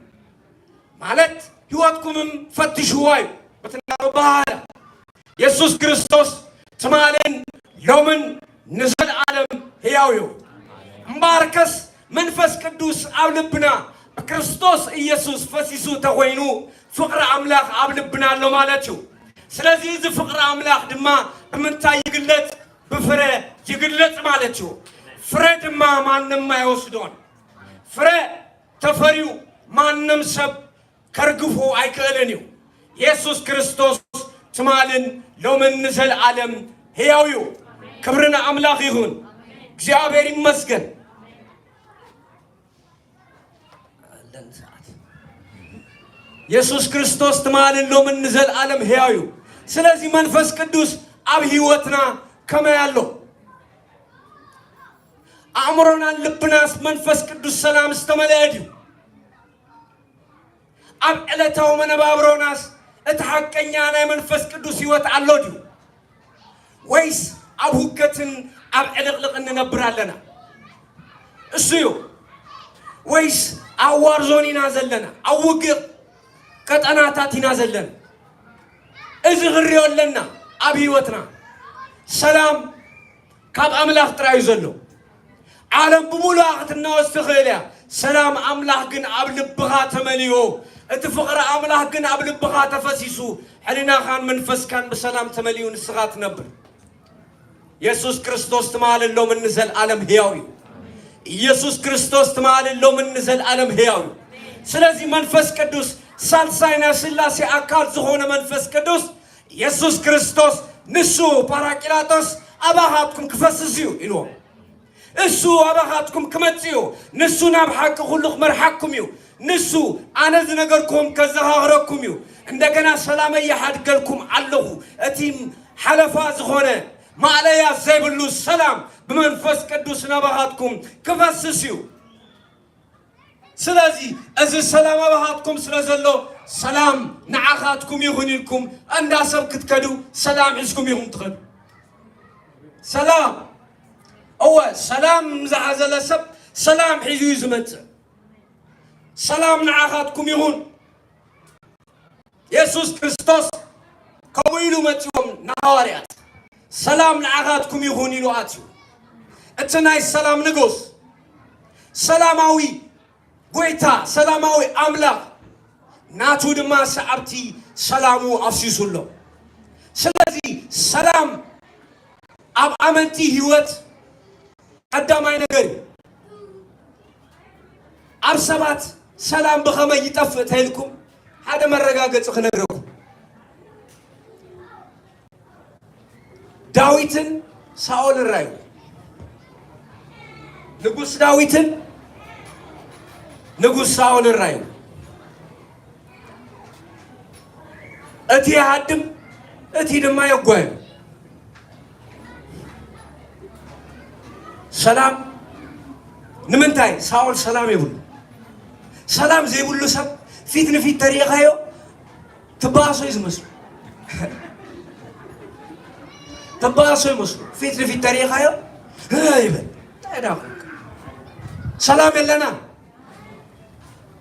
مالت هواتكم فتشواي بتنارو بهالا يسوع كريستوس تمالن يومن نزل عالم هياويو مباركس منفس قدوس أولبنا كريستوس يسوع فسيسو تغوينو فقر أملاك أولبنا لو مالتشو سلازي إذا فقر أملاك دما بمنتا يقلت بفرة يقلت مالتشو فرة دما ما نما يوصدون فرة تفريو ما نمسب كرقفو أيكالنيو يسوع كريستوس تمالن لو من نزل عالم هياويو كبرنا أملاك يهون እግዚአብሔር ይመስገን ኢየሱስ ክርስቶስ ተማልን ሎምን ንዘል ዓለም ሕያዩ ስለዚህ መንፈስ ቅዱስ አብ ሕይወትና ከመያሎ አእምሮና ልብናስ መንፈስ ቅዱስ ሰላም እስተመለአዩ አብ ዕለታው መነባብሮናስ እተሐቀኛ ናይ መንፈስ ቅዱስ ሕይወት አሎዱ ወይስ አብ ሁከትን አብ ዕልቅልቅ እንነብራለና እሱዩ ወይስ አዋርዞኒና ዘለና አውግር ቀጠናታቲና ዘለና እዚ ግሪዮለና አብ ሕይወትና ሰላም ካብ አምላክ ጥራዩ ዘሎ ዓለም ብሙሉ አኽትና ወስተኸልያ ሰላም አምላክ ግን አብ ልብኻ ተመሊዮ እቲ ፍቅሪ አምላክ ግን አብ ልብኻ ተፈሲሱ ሕሊናኻን መንፈስካን በሰላም ተመሊዩ ንስኻ ትነብር ኢየሱስ ክርስቶስ ተማልሎ ምን ንዘል ዓለም ሕያው ኢየሱስ ክርስቶስ ተማልሎ ምን ንዘል ዓለም ሕያው ስለዚህ መንፈስ ቅዱስ ሳልሳይና ስላሴ አካል ዝኾነ መንፈስ ቅዱስ ኢየሱስ ክርስቶስ ንሱ ፓራቅላጦስ አባሃትኩም ክፈስስዩ ኢሎ እሱ አባሃትኩም ክመጽዩ ንሱ ናብ ሐቅ ሁሉ መርሐኩም ዩ ንሱ አነ ዝነገርኩም ከዘኻኽረኩም ዩ እንደገና ሰላም ያሐድገልኩም አለሁ እቲም ሐለፋ ዝኾነ ማለያ ዘይብሉ ሰላም በመንፈስ ቅዱስ ናባሃትኩም ክፈስስዩ ስለዚህ እዚ ሰላም አባሃትኩም ስለዘሎ ሰላም ንዓኻትኩም ይሁን ኢልኩም እንዳሰብ ክትከዱ ሰላም ሒዝኩም ይሁን ትኸዱ ሰላም أو سلام زعزل سب سلام حيزو يزمت سلام نعاقاتكم يهون يسوع كريستوس كويلو متيوم نهاريات سلام نعاقاتكم يهون يلو آتيو اتناي سلام نقص سلاماوي قويتا سلاماوي أملاك ناتو دما سعبتي سلامو أفسيسو الله سلازي سلام أب أمنتي هيوت قدامي نغير أبسبات سلام بخما يطفت هيلكم هذا مرقاقت خنقركم داويتن ساول الرايو ንጉሥ ዳዊትን ንጉሥ ሳኦልን ራዩ እቲ ያድም እቲ ድማ የጓዩ ሰላም ንምንታይ ሳኦል ሰላም ይብሉ ሰላም ዘይብሉ ሰብ ፊት ንፊት ተሪኻዮ ትባሶ ይዝመስሉ تباصي مسلم في التاريخ هاي هايبه سلام لنا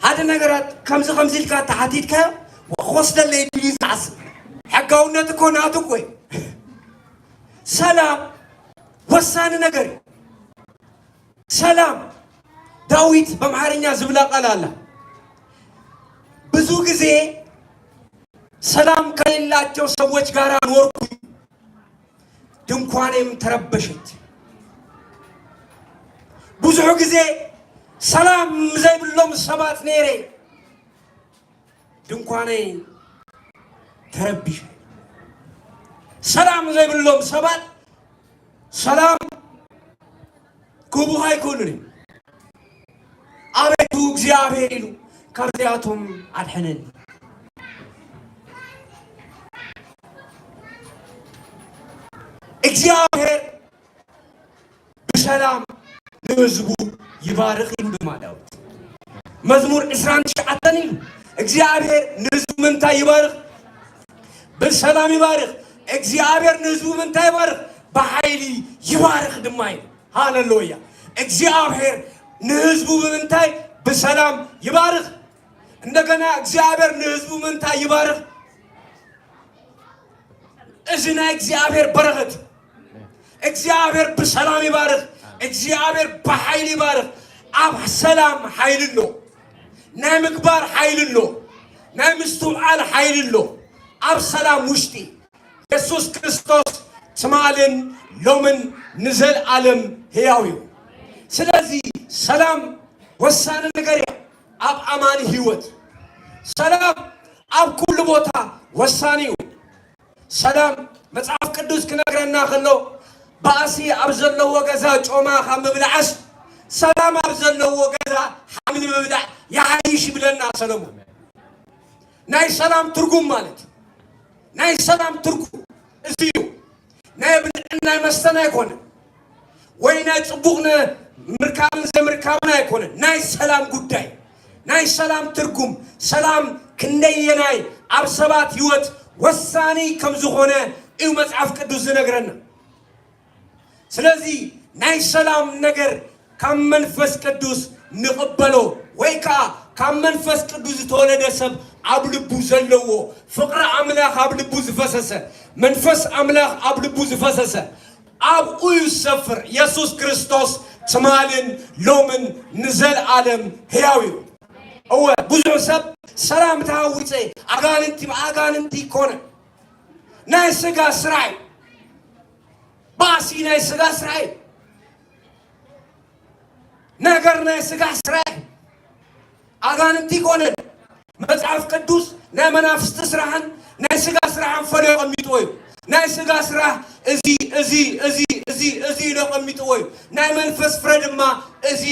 هذا النجارات خمسة الكات تحديد كا وخصد اللي بليز عصر حقاونا تكون عدوكوي سلام وسان نجاري سلام داويد بمحارنيا زبلا قال الله بزوج زي سلام كليلا جو سويت قاران وركو ድንኳኔም ተረበሸት ብዙ ጊዜ ሰላም ዘይብሎም ሰባት ነሬ ድንኳኔ ተረብሽ ሰላም ዘይብሎም ሰባት ሰላም ኩቡሃይ ኩሉኒ አቤቱ እግዚአብሔር ይሉ ከርያቱም አድህነን እግዚአብሔር በሰላም ለሕዝቡ ይባርክ ይሉ ማለት መዝሙር 11 ይሉ እግዚአብሔር ለሕዝቡ ምንታ ይባርክ በሰላም ይባርክ እግዚአብሔር ለሕዝቡ ምንታ ይባርክ በኃይል ይባርክ ድማይ ሃሌሉያ እግዚአብሔር ለሕዝቡ ምንታ በሰላም ይባርክ እንደገና እግዚአብሔር ለሕዝቡ ምንታ ይባርክ እዝና እግዚአብሔር በረከት እግዚአብሔር በሰላም ይባርክ እግዚአብሔር በኃይል ይባርክ አብ ሰላም ኃይል ነው ናይ ምግባር ኃይል ነው ናይ ምስተውዓል ኃይል ነው አብ ሰላም ውሽጢ ኢየሱስ ክርስቶስ ስማልን ሎምን ንዘል ዓለም ሕያው እዩ ስለዚህ ሰላም ወሳነ ነገር አብ አማን ህይወት ሰላም አብ ኩሉ ቦታ ወሳኒ እዩ ሰላም መጽሐፍ ቅዱስ ክነግረና ከሎ ባሲ አብዘለው ወገዛ ጮማ ከምብላዓስ ሰላም አብዘለው ወገዛ ሐምል መብላዕ ያይሽ ብለና ሰለሞን ናይ ሰላም ትርጉም ማለት ናይ ሰላም ትርጉም እዚዩ ናይ ብልዕና መስተና ይኮነ ወይ ናይ ጽቡቕነ ምርካብን ዘምርካብና ይኮነ ናይ ሰላም ጉዳይ ናይ ሰላም ትርጉም ሰላም ክንደየናይ አብ ሰባት ህይወት ወሳኒ ከም ዝኾነ እዩ መጽሐፍ ቅዱስ ዝነግረና ስለዚህ ናይ ሰላም ነገር ካብ መንፈስ ቅዱስ ንቕበሎ ወይ ከዓ ካብ መንፈስ ቅዱስ ተወለደ ሰብ ኣብ ልቡ ዘለዎ ፍቅሪ ኣምላኽ ኣብ ልቡ ዝፈሰሰ መንፈስ ኣምላኽ ኣብ ልቡ ዝፈሰሰ ኣብኡ ይሰፍር ኢየሱስ ክርስቶስ ትማልን ሎምን ንዘለዓለም ሕያው እዩ እወ ብዙሕ ሰብ ሰላም ተሃዊፀ ኣጋንንቲ ኮነ ናይ ስጋ ስራይ ባሲ ናይ ስጋ ስራይ ነገር ናይ ስጋ ስራይ ኣጋንንቲ ኮነ መጽሐፍ ቅዱስ ናይ መናፍስቲ ስራሕን ናይ ስጋ ስራሕን ፈለዮ ቀሚጥዎ እዩ ናይ ስጋ ስራሕ እዚ ኢሎ ቀሚጥዎ እዩ ናይ መንፈስ ፍረ ድማ እዚ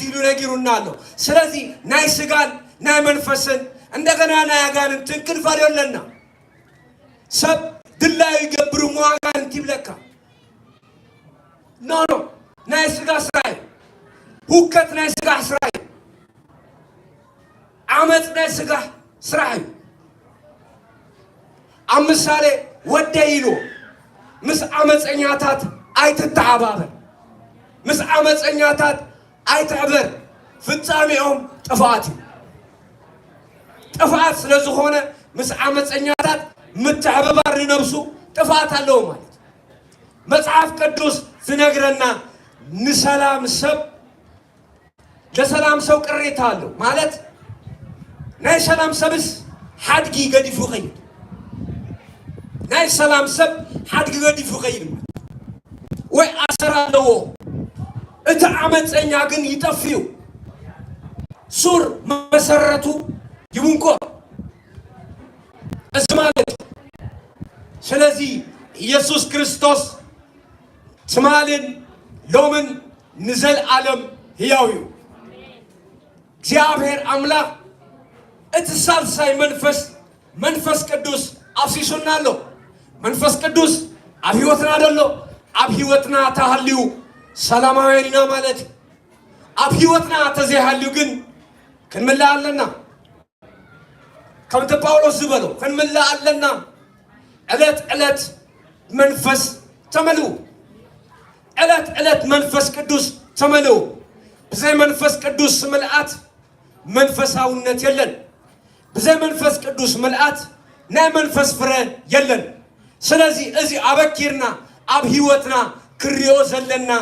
ኢሉ ነጊሩና ኣሎ ስለዚ ናይ ስጋን ናይ መንፈስን እንደገና ናይ ኣጋንንትን ክንፈልዮ ኣለና ሰብ ድላይ ይገብሩ አጋንንት ይብለካ ኖ ናይ ስጋ ስራይ ሁከት ናይ ስጋ ስራይ ዓመፅ ናይ ስጋ ስራይ አምሳሌ ወደይሎ ምስ ዓመፀኛታት አይትተዓባበር ምስ ዓመፀኛታት አይትዕበር ፍጻሜኦም ጥፋት ስለዝኾነ ምስ ዓመፀኛታት ምትዕበባር ነብሱ ጥፋት አለው ማለት መጽሐፍ ቅዱስ ዝነግረና ንሰላም ሰብ ለሰላም ሰው ቅሬታ አለው ማለት ናይ ሰላም ሰብስ ሓድጊ ገዲፉ ኸይድ ናይ ሰላም ሰብ ሓድጊ ገዲፉ ኸይድ ወይ ኣሰር ኣለዎ እቲ ዓመፀኛ ግን ይጠፍዩ ሱር መሰረቱ ይቡንቆ እስማለት ስለዚህ ኢየሱስ ክርስቶስ ትማልን ሎምን نزل عالم هياويو እግዚአብሔር አምላክ እትሳልሳይ መንፈስ ቅዱስ አፍሲሶናለሁ መንፈስ ቅዱስ አብ ሕይወትና አይደለ አብ ሕይወትና ታህልዩ ሰላማዊና ማለት አብ ሕይወትና ተዘሃልዩ ግን ክንምላአለና ከምተ ጳውሎስ ዝበሎ ክንምላአለና ዕለት መንፈስ ተመሉ ዕለት መንፈስ ቅዱስ ተመሉ በዘይ መንፈስ ቅዱስ ምልአት መንፈሳውነት የለን በዘይ መንፈስ ቅዱስ ምልአት ናይ መንፈስ ፍረ የለን ስለዚህ እዚ አበኪርና አብ ሕይወትና ክሪዮ ዘለና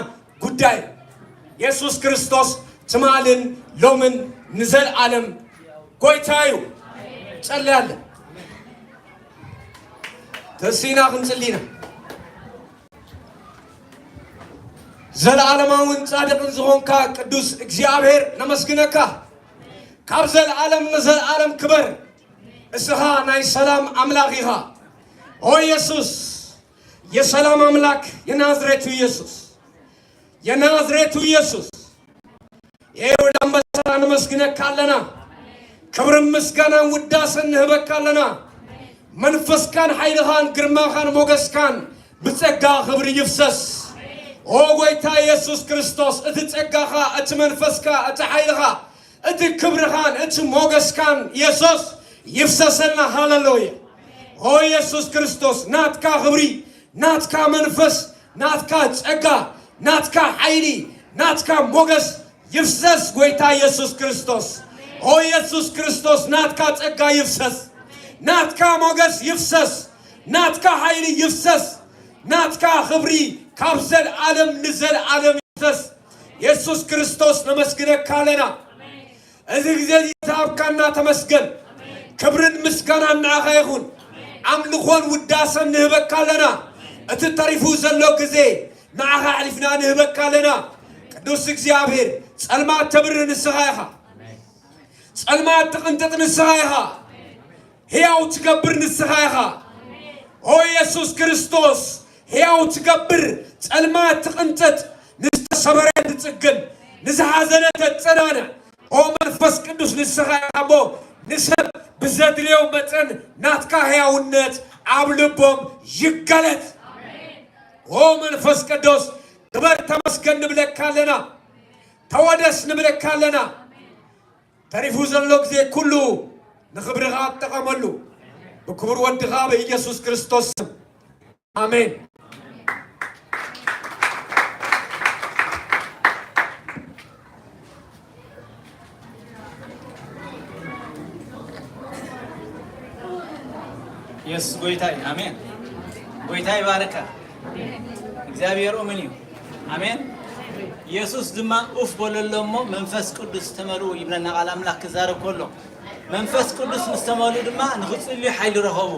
ጉዳይ ኢየሱስ ክርስቶስ ትማልን ሎምን ንዘል ዓለም ጎይታዩ ጸልያለ ተሲና ክንጽሊና ዘለዓለማውን ጻድቅን ዝኾንካ ቅዱስ እግዚአብሔር ነመስግነካ ካብ ዘለዓለም ንዘለዓለም ክበር እስኻ ናይ ሰላም አምላክ ኢኻ ኦ ኢየሱስ የሰላም አምላክ የናዝሬቱ ኢየሱስ የይሁዳ አንበሳ ነመስግነካለና ክብር ምስጋና ውዳሴን ንህበካለና መንፈስካን ኃይልኻን ግርማኻን ሞገስካን ብጸጋ ክብር ይፍሰስ ኦ ጎይታ ኢየሱስ ክርስቶስ እቲ ጸጋኻ እቲ መንፈስካ እቲ ኃይልኻ እቲ ክብርኻን እቲ ሞገስካን ኢየሱስ ይፍሰሰልና ሃሌሉያ ኦ ኢየሱስ ክርስቶስ ናትካ ክብሪ ናትካ መንፈስ ናትካ ጸጋ ናትካ ኃይሊ ናትካ ሞገስ ይፍሰስ ጎይታ ኢየሱስ ክርስቶስ ኦ ኢየሱስ ክርስቶስ ናትካ ጸጋ ይፍሰስ ናትካ ሞገስ ይፍሰስ ናትካ ኃይሊ ይፍሰስ ናትካ ክብሪ ካብ ዘለዓለም ንዘለዓለም ይፍሰስ ኢየሱስ ክርስቶስ ነመስግነካለና እዚ ግዜ ታብካና ተመስገን ክብርን ምስጋናን ንዓኻ ይኹን አምልኾን ውዳሴን ንህበካለና እቲ ተሪፉ ዘሎ ግዜ ንዓኻ ኣሕሊፍና ንህበካለና ቅዱስ እግዚአብሔር ጸልማት ተብር ንስኻ ኢኻ ጸልማት ትቕንጥጥ ንስኻ ኢኻ ሕያው ትገብር ንስኻ ኢኻ ኦ ኢየሱስ ክርስቶስ ሕያው ትገብር ጸልማት ትቕንጥጥ ንዝተሰበረ ትጽግን ንዝሓዘነ ተጸናንዕ ኦ መንፈስ ቅዱስ ንስኻ ኢኻ እሞ ንሰብ ብዘድልዮ መጠን ናትካ ሕያውነት ኣብ ልቦም ይገለጥ ኦ መንፈስ ቅዱስ ክበር ተመስገን ንብለካለና ተወደስ ንብለካለና ተሪፉ ዘሎ ግዜ ኩሉ ንኽብርኻ ትጠቐመሉ ብክብር ወድኻ በኢየሱስ ክርስቶስ አሜን ኢየሱስ ጎይታይ አሜን ጎይታይ ባረካ እግዚአብሔር ኦምኒው አሜን ኢየሱስ ድማ ኡፍ ቦለሎሞ መንፈስ ቅዱስ ተመልኡ ይብለና ቃል አምላክ ክዛረብ ከሎ መንፈስ ቅዱስ ምስተመልኡ ድማ ንኽጽልዩ ኃይል ረኸቡ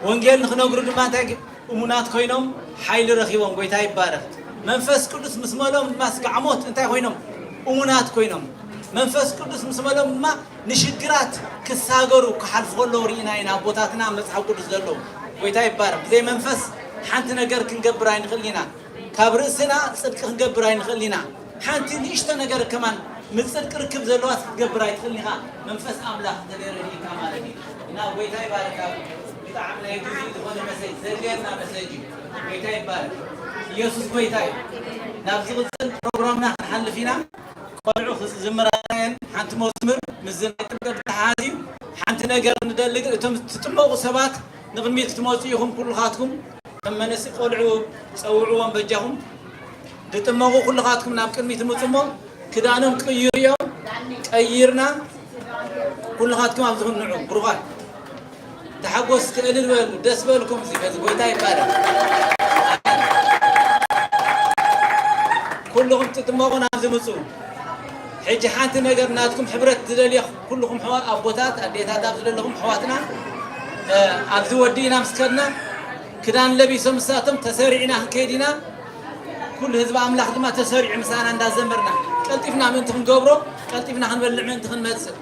ወንጌል ንኽነግሩ ድማ እንታይ እሙናት ኮይኖም ኃይል ረኺቦም ጎይታ ይባረክ መንፈስ ቅዱስ ምስመሎም ድማ ስጋዓሞት እንታይ ኮይኖም እሙናት ኮይኖም መንፈስ ቅዱስ ምስመሎም ድማ ንሽግራት ክሳገሩ ክሓልፉ ከለዉ ርኢና ኢና ቦታትና መጽሓፍ ቅዱስ ዘሎ ጎይታ ይባረክ ብዘይ መንፈስ ሓንቲ ነገር ክንገብር ኣይንኽእል ኢና ካብ ርእስና ጽድቂ ክንገብር ኣይንኽእል ኢና ሓንቲ ንእሽቶ ነገር ከማን ምጽድቂ ርክብ ዘለዋ ክትገብር ኣይትኽእል ኢኻ መንፈስ ኣምላኽ ተደረዲካ ማለት እዩ እና ጎይታ ይባረክ ብጣዕሚ ናይ ግዜ ዝኾነ መሰጅ ዘድልየና መሰጅ እዩ ጎይታ ይባረክ ኢየሱስ ጎይታ እዩ ናብ ዝቕፅል ፕሮግራምና ክንሓልፍ ኢና ቆልዑ ዝምራየን ሓንቲ መዝሙር ምስ ናይ ጥምቀት ተሓዝዩ ሓንቲ ነገር ንደልግ እቶም ትጥመቑ ሰባት ንቕድሚት ክትመፁ ኢኹም ኩልኻትኩም ከም መንእሲ ቆልዑ ፀውዕዎም በጃኹም ትጥመቑ ኩልኻትኩም ናብ ቅድሚት ምፁ እሞ ክዳኖም ቅይሩ እዮም ቀይርና ኩልኻትኩም ኣብዚ ክንንዑ ብሩኻት ተሓጎስ ክእልል በሉ ደስ በልኩም እዚ በዚ ጎይታ ይባረክ ኩልኹም ትጥመቑ ናብዚ ምፁ ሕጂ ሓንቲ ነገር ናትኩም ሕብረት ዝደልየ ኩልኹም ኣቦታት ኣዴታት ኣብ ዝደለኹም ኣሕዋትና ኣብዚ ወዲእና ምስ ከድና ክዳን ለቢሶም ምሳቶም ተሰሪዕና ክንከይድ ኢና ኩሉ ህዝቢ ኣምላኽ ድማ ተሰሪዑ ምሳና እንዳዘመርና ቀልጢፍና ምእንቲ ክንገብሮ ቀልጢፍና ክንበልዕ ምእንቲ ክንመፅእ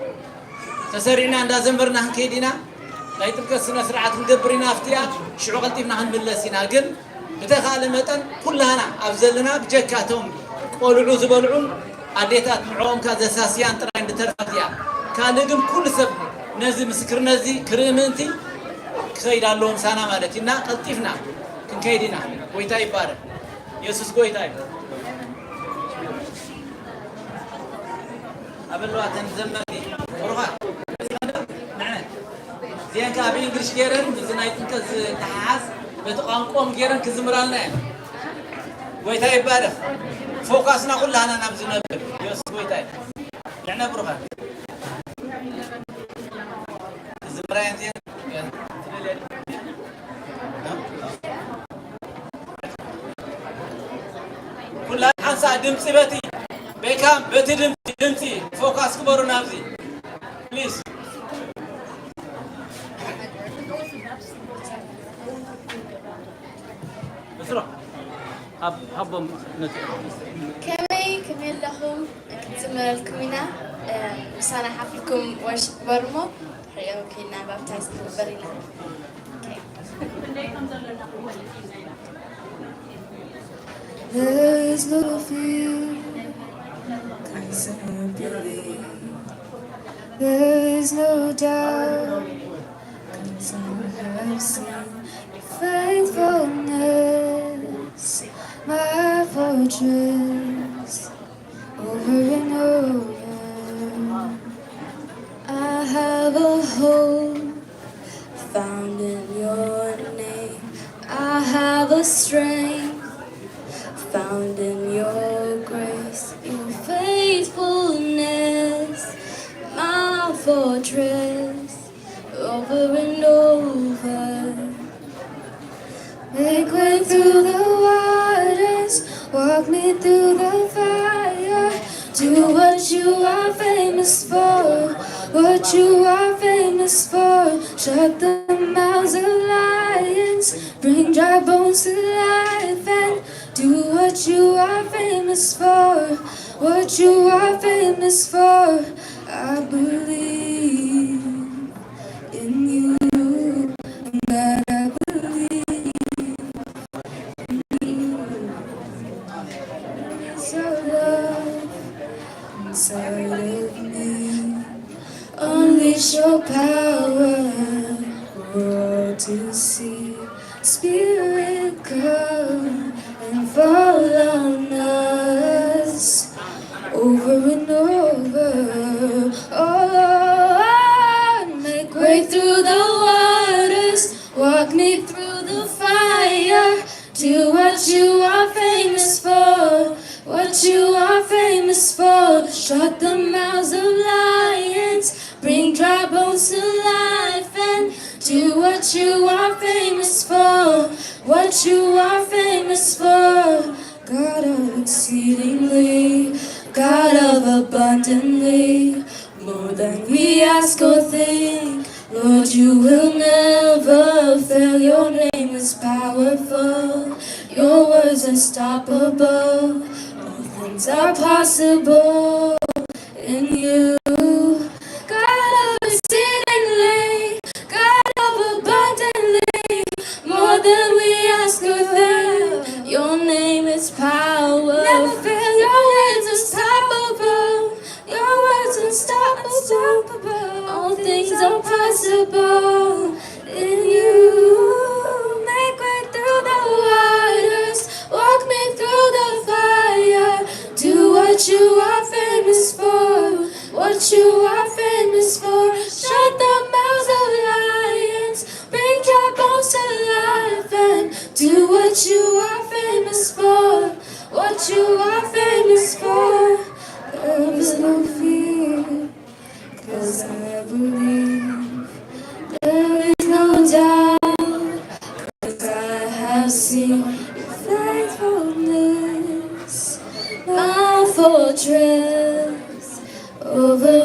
ተሰሪዕና እንዳዘመርና ክንከይድ ኢና ናይ ጥምቀት ስነ ስርዓት ክንገብር ኢና ኣፍቲያ ሽዑ ቀልጢፍና ክንምለስ ኢና ግን ብተኻእለ መጠን ኩላህና ኣብ ዘለና ብጀካቶም ቆልዑ ዝበልዑ ኣዴታት ንዕኦም ካ ዘሳስያን ጥራይ እንድተርፋት እያ ካልእ ግን ኩሉ ሰብ ነዚ ምስክርነት እዚ ክርኢ ምእንቲ ክኸይድ ኣለዎ ምሳና ማለት እዩ እና ቀልጢፍና ክንከይድ ኢና ጎይታ ይባረክ ኢየሱስ ጎይታ እዩ أبلواتن زمتي روحا نعم زين كابي إنجليش جيرن زنايتن كز تحاس بتقامكم جيرن كزمرالنا ويتاي بارف فوكسنا كلها أنا نبزنا يوس ويتاي يعني بروحا زمران زين كلها حنسا دمسي بتي بكام بتي دمسي فوكس كبروا نابزي بليز بسرعة هبهم كمي لهم كتزمر الكمينة سنة حفلكم وش برمو حيو كينا بابتايز برينا There is no fear, 'cause I believe. There is no doubt, 'cause I have seen your faithfulness, my fortress, over and over. I have a hope found in your name. I have a strength found in your grace, your faithfulness, my fortress, over and over. Make way through the waters, walk me through the fire. Do what you are famous for, what you are famous for. Shut the mouths of lions, bring dry bones to life, and do what you are famous for, what you are famous for. I believe in you, God, I believe in you. There's a love inside of me. Unleash your power for all to see. Spirit, come and fall on us over and over. Oh, make way through the waters, walk me through the fire. Do what you are famous for, what you are famous for. Shut the mouths of lions, bring dry bones to life, and do what you are famous for, what you are famous for. God of exceedingly, God of abundantly, more than we ask or think. Lord, you will never fail. Your name is powerful, your words unstoppable. All things are possible in you. God of exceedingly, God of abundantly, more than we ask or think. Your name is power. Never fail. Your words unstoppable. Your words unstoppable. All things are possible in you. Make way through the waters, walk me through the fire. Do what you are famous for, what you are famous for. Shut the mouths of lions, bring dry bones to life, and do what you are famous for, what you are famous for. There is no fear, 'cause I believe. There is no doubt, 'cause I have seen your faithfulness, my fortress, over